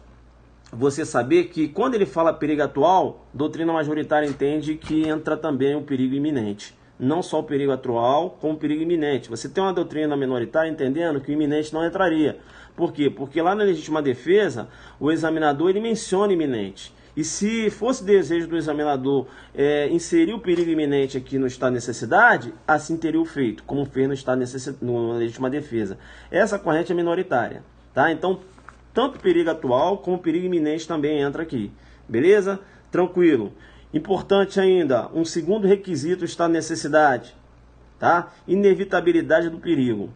você saber que quando ele fala perigo atual, doutrina majoritária entende que entra também o perigo iminente. Não só o perigo atual, como o perigo iminente. Você tem uma doutrina minoritária entendendo que o iminente não entraria. Por quê? Porque lá na legítima defesa, o examinador ele menciona iminente. E se fosse desejo do examinador inserir o perigo iminente aqui no estado de necessidade, assim teria o feito, como fez no estado na legítima defesa. Essa corrente é minoritária, tá? Então, tanto o perigo atual como o perigo iminente também entra aqui. Beleza? Tranquilo. Importante ainda, um segundo requisito está a necessidade, tá? Inevitabilidade do perigo.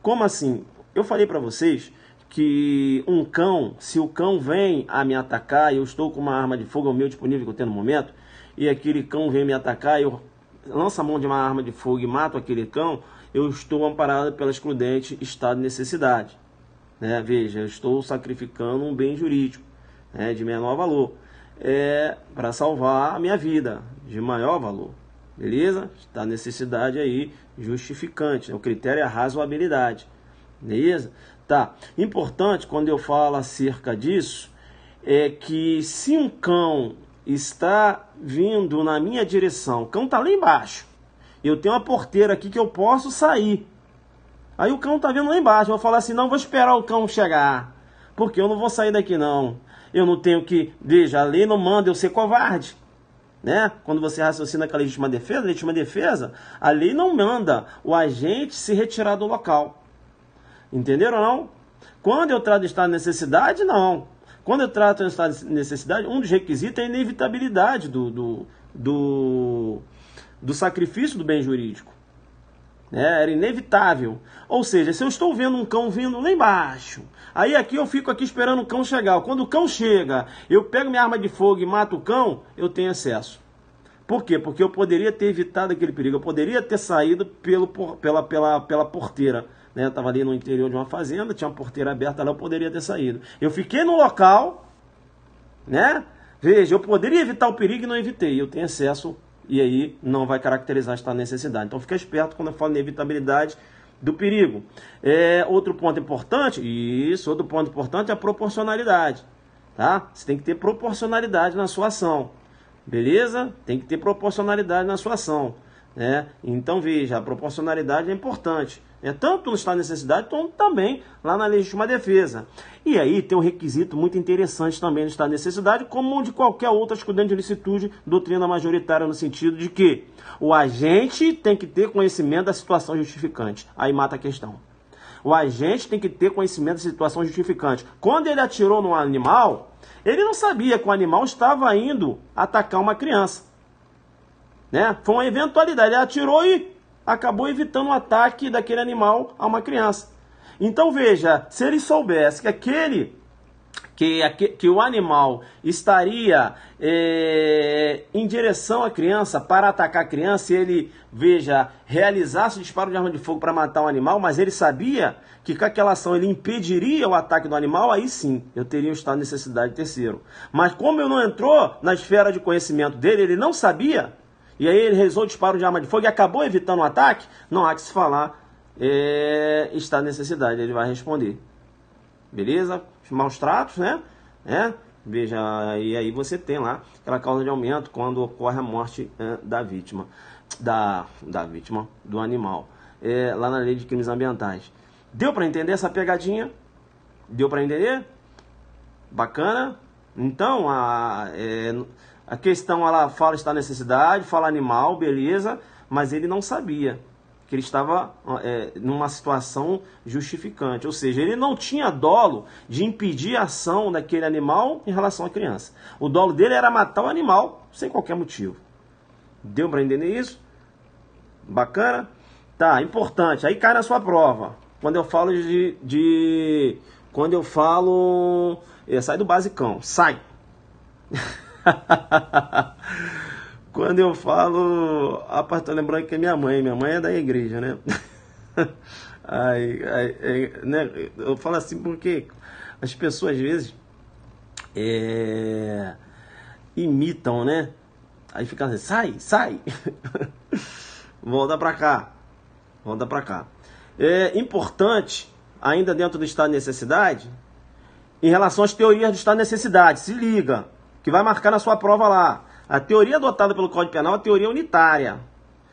Como assim? Eu falei para vocês que um cão, se o cão vem a me atacar e eu estou com uma arma de fogo, é o meu disponível que eu tenho no momento, e aquele cão vem me atacar e eu lanço a mão de uma arma de fogo e mato aquele cão, eu estou amparado pela excludente estado de necessidade. Né? Veja, eu estou sacrificando um bem jurídico, né, de menor valor, para salvar a minha vida, de maior valor. Beleza? Está a necessidade aí justificante. Né? O critério é a razoabilidade. Beleza? Tá. Importante, quando eu falo acerca disso, é que se um cão está vindo na minha direção, o cão está lá embaixo, eu tenho uma porteira aqui que eu posso sair. Aí o cão está vindo lá embaixo, eu vou falar assim, não, vou esperar o cão chegar, porque eu não vou sair daqui não. Eu não tenho que... Veja, a lei não manda eu ser covarde. Né? Quando você raciocina com a legítima defesa, a lei não manda o agente se retirar do local. Entenderam ou não? Quando eu trato de estado de necessidade, não. Quando eu trato no estado de necessidade, um dos requisitos é a inevitabilidade do sacrifício do bem jurídico. Era inevitável. Ou seja, se eu estou vendo um cão vindo lá embaixo, aí aqui eu fico aqui esperando o cão chegar. Quando o cão chega, eu pego minha arma de fogo e mato o cão, eu tenho acesso. Por quê? Porque eu poderia ter evitado aquele perigo. Eu poderia ter saído pela porteira. Eu estava ali no interior de uma fazenda, tinha uma porteira aberta lá, eu poderia ter saído. Eu fiquei no local, né? Veja, eu poderia evitar o perigo e não evitei. Eu tenho acesso. E aí não vai caracterizar esta necessidade. Então fica esperto quando eu falo de inevitabilidade do perigo. Outro ponto importante é a proporcionalidade. Tá? Você tem que ter proporcionalidade na sua ação. Beleza? Tem que ter proporcionalidade na sua ação. Então veja, a proporcionalidade é importante. Tanto no estado de necessidade, como também lá na legítima defesa. E aí tem um requisito muito interessante também no estado de necessidade, como de qualquer outra excludente de licitude, doutrina majoritária, no sentido de que o agente tem que ter conhecimento da situação justificante. Aí mata a questão. O agente tem que ter conhecimento da situação justificante. Quando ele atirou no animal, ele não sabia que o animal estava indo atacar uma criança. Foi uma eventualidade. Ele atirou e acabou evitando o ataque daquele animal a uma criança. Então veja, se ele soubesse que o animal estaria em direção à criança para atacar a criança, e ele, veja, realizasse o disparo de arma de fogo para matar o animal, mas ele sabia que com aquela ação ele impediria o ataque do animal, aí sim, eu teria um estado de necessidade terceiro. Mas como ele não entrou na esfera de conhecimento dele, ele não sabia, e aí ele realizou o disparo de arma de fogo e acabou evitando o ataque, não há que se falar estado de necessidade, ele vai responder. Beleza? Os maus tratos, né? Veja, e aí você tem lá aquela causa de aumento quando ocorre a morte da vítima, do animal. Lá na lei de crimes ambientais. Deu para entender essa pegadinha? Deu para entender? Bacana? Então, a questão, ela fala está necessidade, fala animal, beleza, mas ele não sabia que ele estava numa situação justificante. Ou seja, ele não tinha dolo de impedir a ação daquele animal em relação à criança. O dolo dele era matar o animal sem qualquer motivo. Deu para entender isso? Bacana? Tá, importante. Aí cai na sua prova. Quando eu falo sai do basicão. Sai! Quando eu falo... Rapaz, tô lembrando que é minha mãe é da igreja, né? Né? Eu falo assim porque as pessoas às vezes imitam, né? Aí fica assim, sai! Volta pra cá. É importante, ainda dentro do estado de necessidade, em relação às teorias do estado de necessidade. Se liga, que vai marcar na sua prova lá. A teoria adotada pelo Código Penal é a teoria unitária.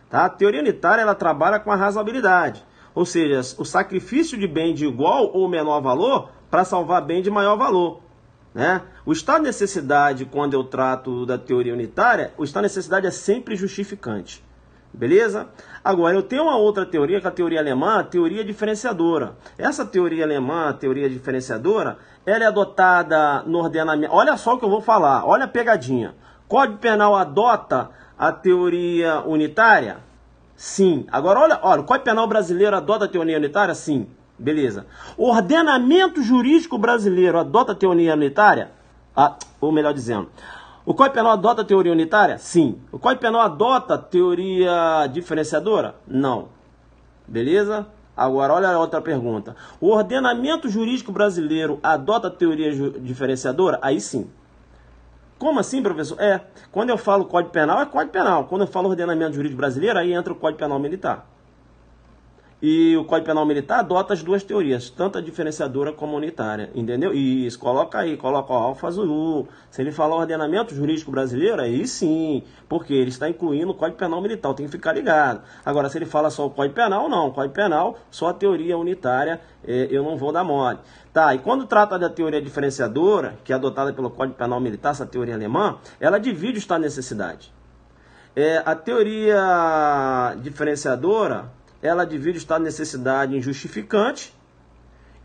Tá? A teoria unitária, ela trabalha com a razoabilidade. Ou seja, o sacrifício de bem de igual ou menor valor para salvar bem de maior valor. Né? O estado de necessidade, quando eu trato da teoria unitária, o estado de necessidade é sempre justificante. Beleza? Agora, eu tenho uma outra teoria, que é a teoria alemã, a teoria diferenciadora. Essa teoria alemã, a teoria diferenciadora, ela é adotada no ordenamento... Olha só o que eu vou falar, olha a pegadinha. Código Penal adota a teoria unitária? Sim. Agora, olha, o Código Penal brasileiro adota a teoria unitária? Sim. Beleza. O ordenamento jurídico brasileiro adota a teoria unitária? Ou melhor dizendo, o Código Penal adota a teoria unitária? Sim. O Código Penal adota a teoria diferenciadora? Não. Beleza? Agora, olha a outra pergunta. O ordenamento jurídico brasileiro adota a teoria diferenciadora? Aí sim. Como assim, professor? Quando eu falo Código Penal, é Código Penal. Quando eu falo ordenamento jurídico brasileiro, aí entra o Código Penal militar. E o Código Penal militar adota as duas teorias, tanto a diferenciadora como a unitária, entendeu? Isso, coloca aí, coloca o alfa azul. Se ele falar ordenamento jurídico brasileiro, aí sim, porque ele está incluindo o Código Penal militar, tem que ficar ligado. Agora, se ele fala só o Código Penal, não, o Código Penal, só a teoria unitária, eu não vou dar mole. Tá, e quando trata da teoria diferenciadora, que é adotada pelo Código Penal militar, essa teoria alemã, ela divide o estado de necessidade. A teoria diferenciadora, ela divide o estado de necessidade em justificante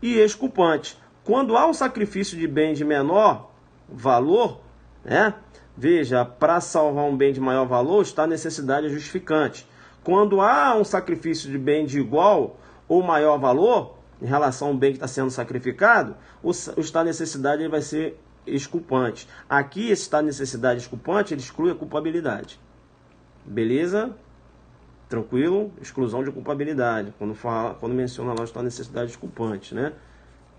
e exculpante. Quando há um sacrifício de bem de menor valor, né? Veja, para salvar um bem de maior valor, está a necessidade justificante. Quando há um sacrifício de bem de igual ou maior valor, em relação ao bem que está sendo sacrificado, o está a necessidade ele vai ser exculpante. Aqui, esse está a necessidade exculpante, ele exclui a culpabilidade. Beleza? Tranquilo? Exclusão de culpabilidade. Quando menciona lá está a necessidade exculpante, né?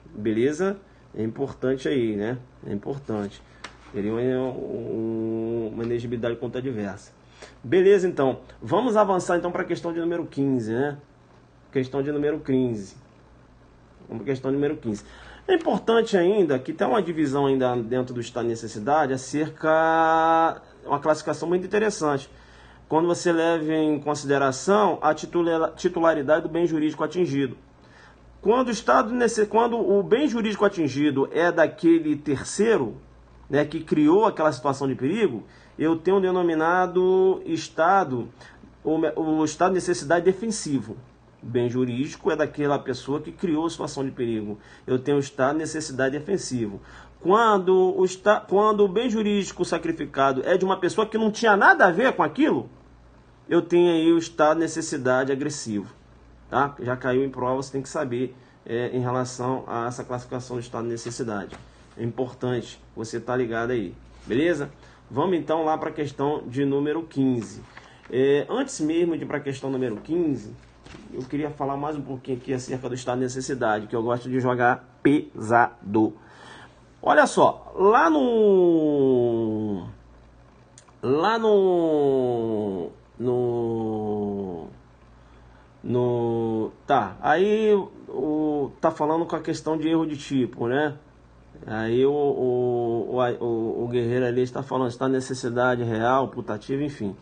Beleza? É importante aí, né? É importante. Teria uma inegibilidade contra adversa. Beleza, então. Vamos avançar então para a questão de número 15, né? Questão de número 15. Vamos para a questão de número 15. É importante ainda que tem uma divisão ainda dentro do estado de necessidade acerca uma classificação muito interessante. Quando você leva em consideração a titularidade do bem jurídico atingido. Quando o bem jurídico atingido é daquele terceiro, né, que criou aquela situação de perigo, eu tenho denominado estado, o estado de necessidade defensivo. O bem jurídico é daquela pessoa que criou a situação de perigo. Eu tenho o estado de necessidade defensivo. Quando o bem jurídico sacrificado é de uma pessoa que não tinha nada a ver com aquilo, eu tenho aí o estado de necessidade agressivo. Tá? Já caiu em prova, você tem que saber em relação a essa classificação do estado de necessidade. É importante você estar ligado aí. Beleza? Vamos então lá para a questão de número 15. Antes mesmo de ir para a questão número 15, eu queria falar mais um pouquinho aqui acerca do estado de necessidade, que eu gosto de jogar pesado. Olha só, tá, aí tá falando com a questão de erro de tipo, né? Aí o guerreiro ali está falando, está necessidade real, putativa, enfim.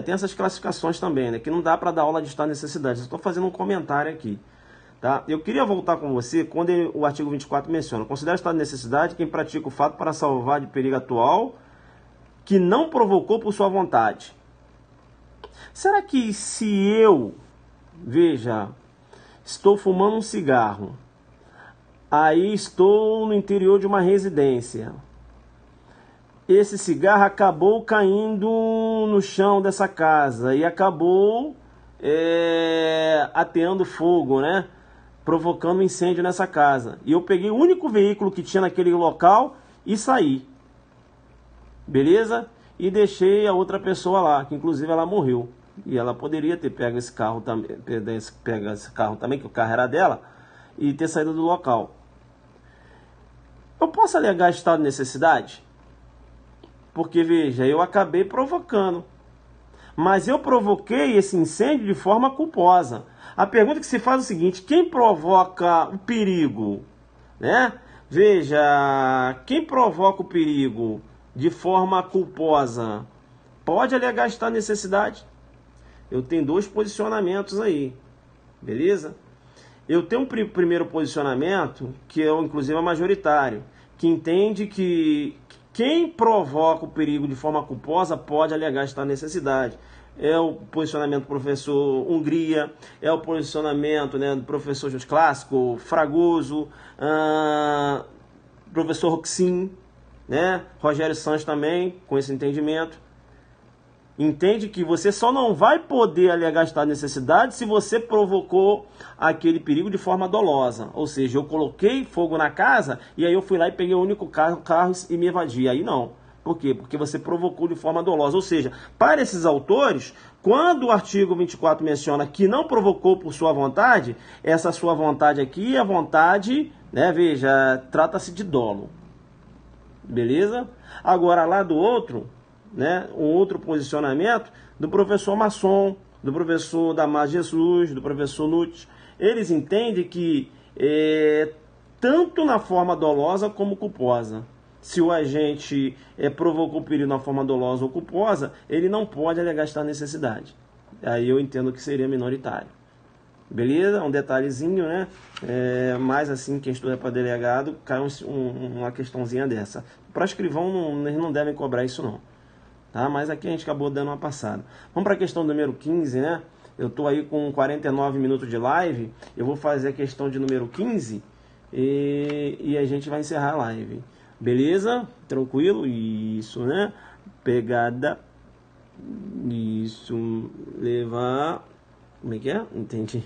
Tem essas classificações também, né? Que não dá para dar aula de estado de necessidade. Estou fazendo um comentário aqui, tá? Eu queria voltar com você quando o artigo 24 menciona: considera estado de necessidade quem pratica o fato para salvar de perigo atual que não provocou por sua vontade. Será que se eu, veja, estou fumando um cigarro, aí estou no interior de uma residência, esse cigarro acabou caindo no chão dessa casa e acabou ateando fogo, né? Provocando um incêndio nessa casa. E eu peguei o único veículo que tinha naquele local e saí. Beleza? E deixei a outra pessoa lá, que inclusive ela morreu. E ela poderia ter pego esse carro também, que o carro era dela, e ter saído do local. Eu posso alegar estado de necessidade? Porque, veja, eu acabei provocando. Mas eu provoquei esse incêndio de forma culposa. A pergunta que se faz é o seguinte: quem provoca o perigo, né? Veja, quem provoca o perigo de forma culposa pode alegar estado de necessidade? Eu tenho dois posicionamentos aí, beleza? Eu tenho um primeiro posicionamento, que é inclusive majoritário, que entende que quem provoca o perigo de forma culposa pode alegar estado de necessidade. É o posicionamento do professor Hungria, é o posicionamento, né, do professor clássico Fragoso, professor Roxin, né, Rogério Sanches também, com esse entendimento. Entende que você só não vai poder alegar estado de necessidade se você provocou aquele perigo de forma dolosa. Ou seja, eu coloquei fogo na casa e aí eu fui lá e peguei o único carro e me evadi. Aí não. Por quê? Porque você provocou de forma dolosa. Ou seja, para esses autores, quando o artigo 24 menciona que não provocou por sua vontade, essa sua vontade aqui é a vontade, né, veja, trata-se de dolo. Beleza? Agora, lá do outro, né, um outro posicionamento do professor Masson, do professor Damas Jesus, do professor Nutt, eles entendem que tanto na forma dolosa como culposa, se o agente provocou o perigo na forma dolosa ou culposa, ele não pode alegar esta necessidade. Aí eu entendo que seria minoritário. Beleza? Um detalhezinho, né? Mas assim, quem estuda para delegado, cai uma questãozinha dessa. Para escrivão, eles não devem cobrar isso não. Tá? Mas aqui a gente acabou dando uma passada. Vamos para a questão número 15, né? Eu estou aí com 49 minutos de live. Eu vou fazer a questão de número 15 e a gente vai encerrar a live. Beleza? Tranquilo? Isso, né? Pegada. Isso. Levar. Como é que é? Entendi.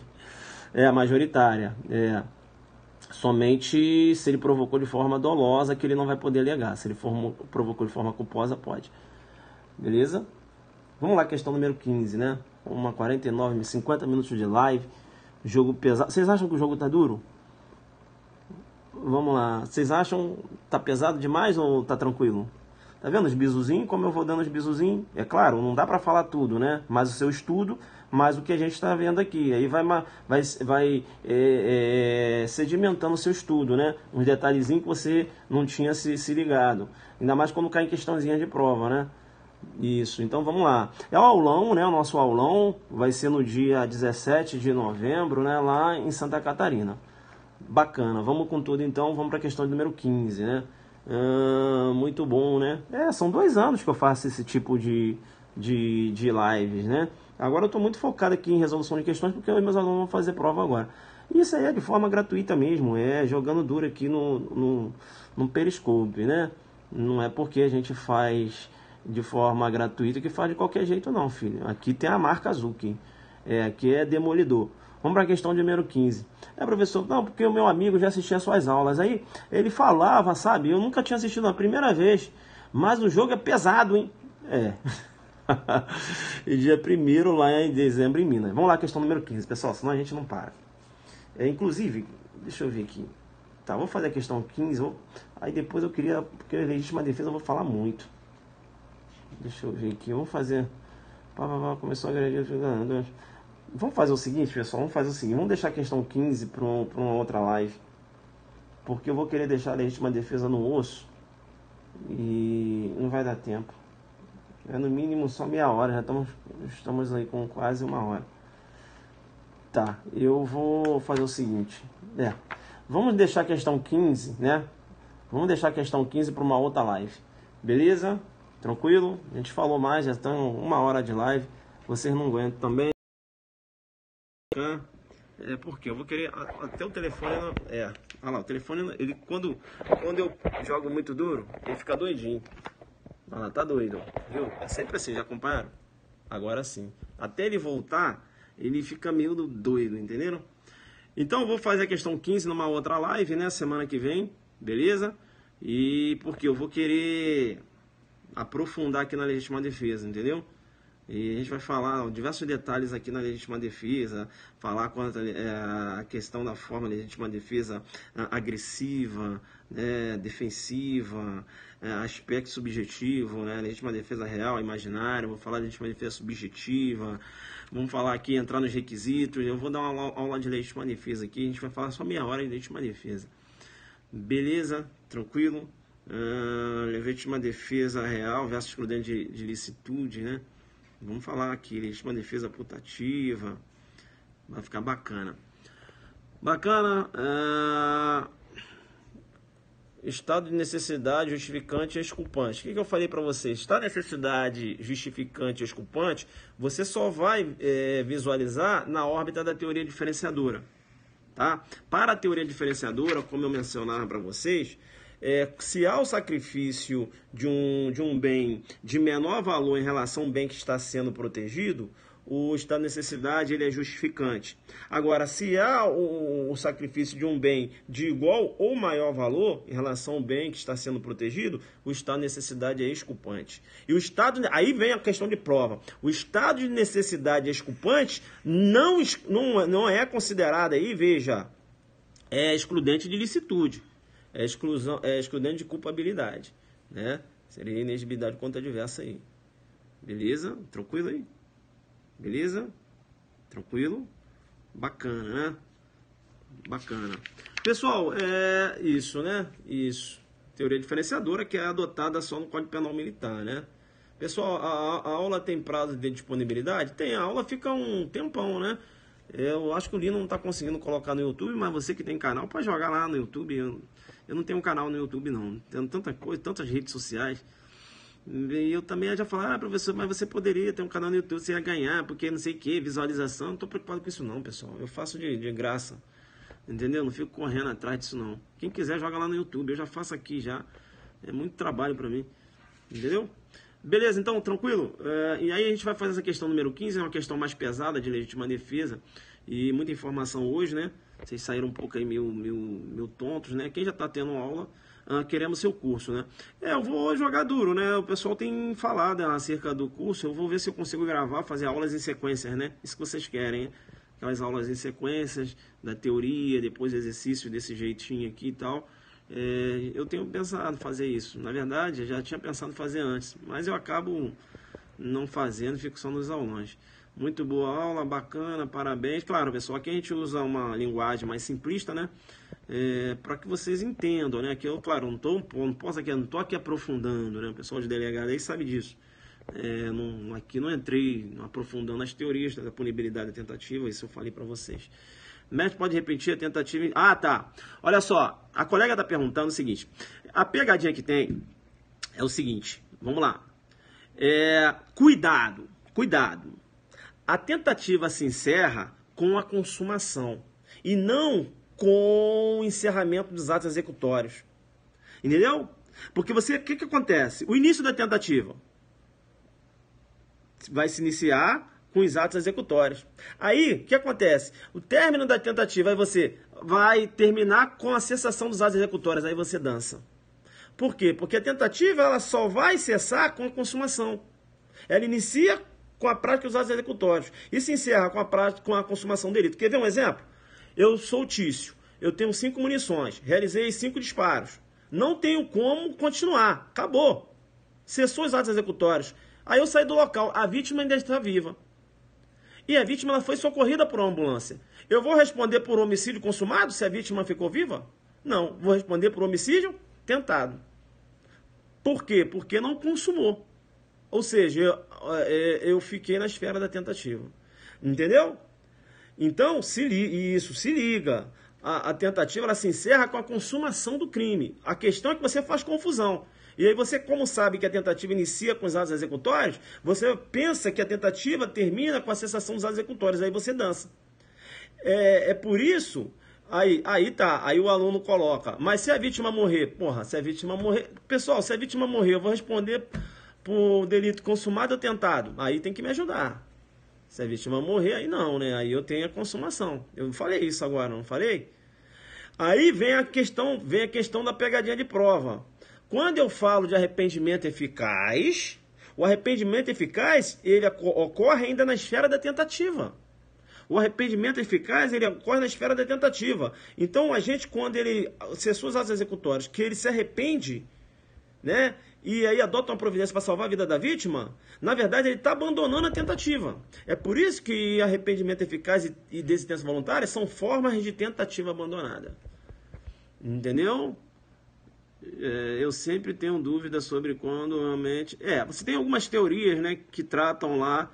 É a majoritária. Somente se ele provocou de forma dolosa que ele não vai poder alegar. Se ele provocou de forma culposa, pode. Beleza? Vamos lá, questão número 15, né? 49, 50 minutos de live. Jogo pesado. Vocês acham que o jogo tá duro? Vamos lá. Vocês acham tá pesado demais ou tá tranquilo? Tá vendo os bisuzinhos? Como eu vou dando os bisuzinhos? É claro, não dá pra falar tudo, né? Mas o seu estudo, mais o que a gente tá vendo aqui. Aí vai sedimentando o seu estudo, né? Uns detalhezinhos que você não tinha se ligado. Ainda mais quando cai em questãozinha de prova, né? Isso, então vamos lá. É o aulão, né? O nosso aulão vai ser no dia 17 de novembro, né? Lá em Santa Catarina. Bacana, vamos com tudo então, vamos para a questão número 15, né? Muito bom, né? São 2 anos que eu faço esse tipo de lives, né? Agora eu estou muito focado aqui em resolução de questões, porque meus alunos vão fazer prova agora. E isso aí é de forma gratuita mesmo, jogando duro aqui no Periscope, né? Não é porque a gente faz de forma gratuita que faz de qualquer jeito não, filho. Aqui tem a marca Azuki. Aqui é demolidor. Vamos para a questão de número 15. Professor, não, porque o meu amigo já assistia as suas aulas. Aí ele falava, sabe? Eu nunca tinha assistido na primeira vez, mas o jogo é pesado, hein? E dia 1º lá em dezembro em Minas. Vamos lá, questão número 15, pessoal, senão a gente não para. Inclusive, deixa eu ver aqui. Tá, vou fazer a questão 15. Aí depois eu queria, porque a legítima defesa eu vou falar muito. Deixa eu ver aqui, vamos fazer. Começou a agredir. Vamos fazer o seguinte, pessoal, vamos deixar a questão 15 para uma outra live. Porque eu vou querer deixar a legítima defesa no osso e não vai dar tempo. No mínimo só meia hora, já estamos aí com quase 1 hora. Tá, eu vou fazer o seguinte. Vamos deixar a questão 15, né? Vamos deixar a questão 15 para uma outra live. Beleza? Tranquilo? A gente falou mais, já estão 1 hora de live. Vocês não aguentam também. Porque eu vou querer até o telefone. Olha lá, o telefone, ele quando eu jogo muito duro, ele fica doidinho. Olha lá, tá doido, viu? É sempre assim, já acompanharam? Agora sim. Até ele voltar, ele fica meio doido, entenderam? Então eu vou fazer a questão 15 numa outra live, né? Semana que vem, beleza? E porque eu vou querer aprofundar aqui na legítima defesa, entendeu? E a gente vai falar diversos detalhes aqui na legítima defesa, falar quanto a questão da forma legítima defesa agressiva, né, defensiva, aspecto subjetivo, né, legítima defesa real, imaginária, vou falar de legítima defesa subjetiva, vamos falar aqui, entrar nos requisitos, eu vou dar uma aula de legítima defesa aqui, a gente vai falar só meia hora de legítima defesa. Beleza? Tranquilo? Legítima defesa real versus excludente de licitude, né? Vamos falar aqui, legítima defesa putativa. Vai ficar bacana. Bacana. Estado de necessidade justificante e exculpante. O que eu falei para vocês? Estado de necessidade justificante e exculpante, você só vai visualizar na órbita da teoria diferenciadora. Tá? Para a teoria diferenciadora, como eu mencionava para vocês, se há o sacrifício de um bem de menor valor em relação a um bem que está sendo protegido, o estado de necessidade ele é justificante. Agora, se há o sacrifício de um bem de igual ou maior valor em relação ao bem que está sendo protegido, o estado de necessidade é exculpante. E aí vem a questão de prova. O estado de necessidade exculpante não é considerado aí, veja, excludente de licitude. É excludente de culpabilidade, né? Seria inexigibilidade contra diversa aí. Beleza? Tranquilo aí? Beleza? Tranquilo? Bacana, né? Bacana. Pessoal, isso, né? Isso. Teoria diferenciadora que é adotada só no Código Penal Militar, né? Pessoal, a aula tem prazo de disponibilidade? Tem, a aula fica um tempão, né? Eu acho que o Lino não está conseguindo colocar no YouTube, mas você que tem canal pode jogar lá no YouTube. Eu não tenho um canal no YouTube, não. Tenho tanta coisa, tantas redes sociais. E eu também já falei, professor, mas você poderia ter um canal no YouTube, você ia ganhar, porque não sei o que, visualização. Não estou preocupado com isso não, pessoal. Eu faço de graça. Entendeu? Não fico correndo atrás disso não. Quem quiser joga lá no YouTube, eu já faço aqui já. É muito trabalho pra mim. Entendeu? Beleza, então, tranquilo? E aí a gente vai fazer essa questão número 15, é uma questão mais pesada de legítima defesa. E muita informação hoje, né? Vocês saíram um pouco aí meio tontos, né? Quem já tá tendo aula, querendo seu curso, né? Eu vou jogar duro, né? O pessoal tem falado acerca do curso. Eu vou ver se eu consigo gravar, fazer aulas em sequências, né? Isso que vocês querem, hein? Aquelas aulas em sequências, da teoria, depois exercício desse jeitinho aqui e tal. Eu tenho pensado em fazer isso. Na verdade, eu já tinha pensado em fazer antes, mas eu acabo não fazendo, fico só nos aulões. Muito boa aula, bacana, parabéns. Claro, pessoal, aqui a gente usa uma linguagem mais simplista, né? Para que vocês entendam, né? Que eu, claro, não tô aqui aprofundando, né? O pessoal de delegado aí sabe disso. Aqui não entrei aprofundando as teorias da punibilidade da tentativa, isso eu falei para vocês. Mestre, pode repetir a tentativa? Ah, tá. Olha só, a colega está perguntando o seguinte. A pegadinha que tem é o seguinte. Vamos lá. Cuidado. A tentativa se encerra com a consumação e não com o encerramento dos atos executórios. Entendeu? Porque o que acontece? O início da tentativa vai se iniciar com os atos executórios. Aí, o que acontece? O término da tentativa, aí você vai terminar com a cessação dos atos executórios, aí você dança. Por quê? Porque a tentativa ela só vai cessar com a consumação. Ela inicia com a prática dos atos executórios e se encerra com a consumação do delito. Quer ver um exemplo? Eu sou o Tício, eu tenho 5 munições, realizei 5 disparos. Não tenho como continuar, acabou. Cessou os atos executórios. Aí eu saí do local, a vítima ainda está viva. E a vítima ela foi socorrida por uma ambulância. Eu vou responder por homicídio consumado se a vítima ficou viva? Não, vou responder por homicídio tentado. Por quê? Porque não consumou. Ou seja, eu fiquei na esfera da tentativa. Entendeu? Então, se liga. A tentativa ela se encerra com a consumação do crime. A questão é que você faz confusão. E aí você, como sabe que a tentativa inicia com os atos executórios, você pensa que a tentativa termina com a cessação dos atos executórios, aí você dança. Por isso, aí o aluno coloca, mas se a vítima morrer, pessoal, se a vítima morrer, eu vou responder por delito consumado ou tentado, aí tem que me ajudar. Se a vítima morrer, aí não, né? Aí eu tenho a consumação. Eu falei isso agora, não falei? Aí vem a questão da pegadinha de prova. Quando eu falo de arrependimento eficaz, o arrependimento eficaz, ele ocorre ainda na esfera da tentativa. O arrependimento eficaz, ele ocorre na esfera da tentativa. Então, a gente, quando ele cessou os atos executórios, que ele se arrepende, né, e aí adota uma providência para salvar a vida da vítima, na verdade, ele está abandonando a tentativa. É por isso que arrependimento eficaz e desistência voluntária são formas de tentativa abandonada. Entendeu? Eu sempre tenho dúvida sobre quando realmente... você tem algumas teorias, né, que tratam lá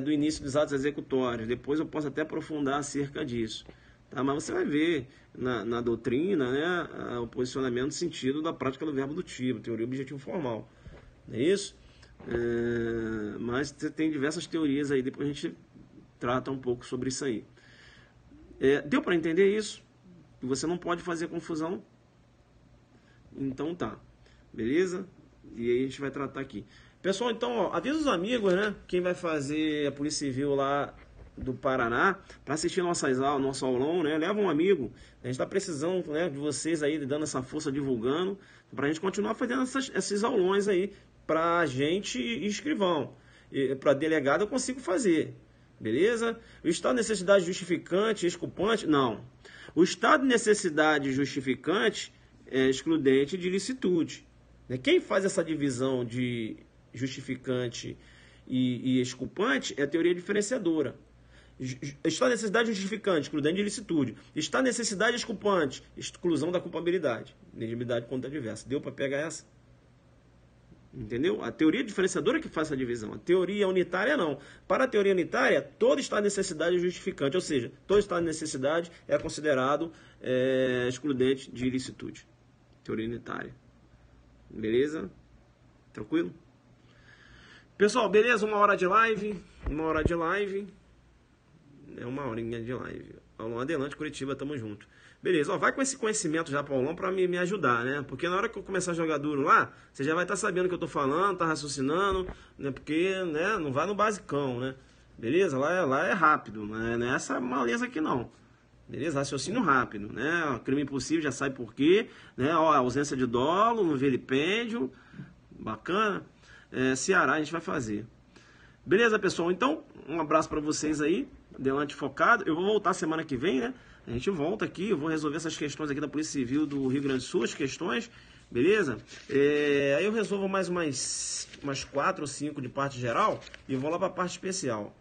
do início dos atos executórios. Depois eu posso até aprofundar acerca disso. Tá? Mas você vai ver na doutrina, né, o posicionamento no sentido da prática do verbo dutivo, teoria objetivo formal. Não é isso? Mas você tem diversas teorias aí, depois a gente trata um pouco sobre isso aí. Deu para entender isso? Você não pode fazer confusão. Então tá, beleza? E aí a gente vai tratar aqui. Pessoal, então, avisa os amigos, né? Quem vai fazer a Polícia Civil lá do Paraná, para assistir nossas aulas, nosso aulão, né? Leva um amigo. A gente está precisando, né, de vocês aí, dando essa força, divulgando, para a gente continuar fazendo esses aulões aí, para gente e escrivão. Para delegado eu consigo fazer, beleza? O estado de necessidade justificante, exculpante, não. O estado de necessidade justificante é excludente de ilicitude. Quem faz essa divisão de justificante e exculpante é a teoria diferenciadora. Está a necessidade justificante, excludente de ilicitude. Está a necessidade exculpante, exclusão da culpabilidade. Inegibilidade contra adversa. Deu para pegar essa? Entendeu? A teoria diferenciadora que faz essa divisão. A teoria unitária não. Para a teoria unitária, todo estado de necessidade é justificante. Ou seja, todo estado de necessidade é considerado excludente de ilicitude. Teoria unitária. Beleza? Tranquilo? Pessoal, beleza? 1 hora de live. 1 hora de live. É 1 horinha de live. Paulão Adelante, Curitiba, tamo junto. Beleza, ó, vai com esse conhecimento já, Paulão, pra me ajudar, né? Porque na hora que eu começar a jogar duro lá, você já vai estar sabendo o que eu tô falando, tá raciocinando, né? Porque, né, não vai no basicão, né? Beleza? Lá é rápido, né? Não é essa maleza aqui não. Beleza? Raciocínio rápido, né? Crime impossível, já sabe por quê, né? Ó, ausência de dolo, no vilipêndio, bacana. Ceará a gente vai fazer. Beleza, pessoal? Então, um abraço pra vocês aí, Adelante focado. Eu vou voltar semana que vem, né? A gente volta aqui, eu vou resolver essas questões aqui da Polícia Civil do Rio Grande do Sul, as questões, beleza? Aí eu resolvo mais umas 4 ou 5 de parte geral e eu vou lá pra parte especial.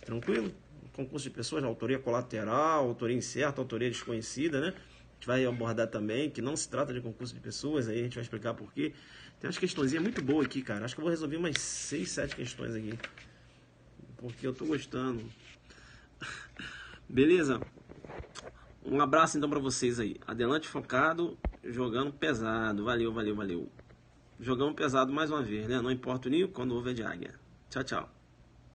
Tranquilo? Concurso de pessoas, autoria colateral, autoria incerta, autoria desconhecida, né? A gente vai abordar também que não se trata de concurso de pessoas, aí a gente vai explicar por quê. Tem umas questõezinhas muito boas aqui, cara. Acho que eu vou resolver umas 6, 7 questões aqui. Porque eu tô gostando. Beleza? Um abraço então pra vocês aí. Adelante focado, jogando pesado. Valeu, valeu, valeu. Jogamos pesado mais uma vez, né? Não importa o ninho, quando houve é de águia. Tchau, tchau.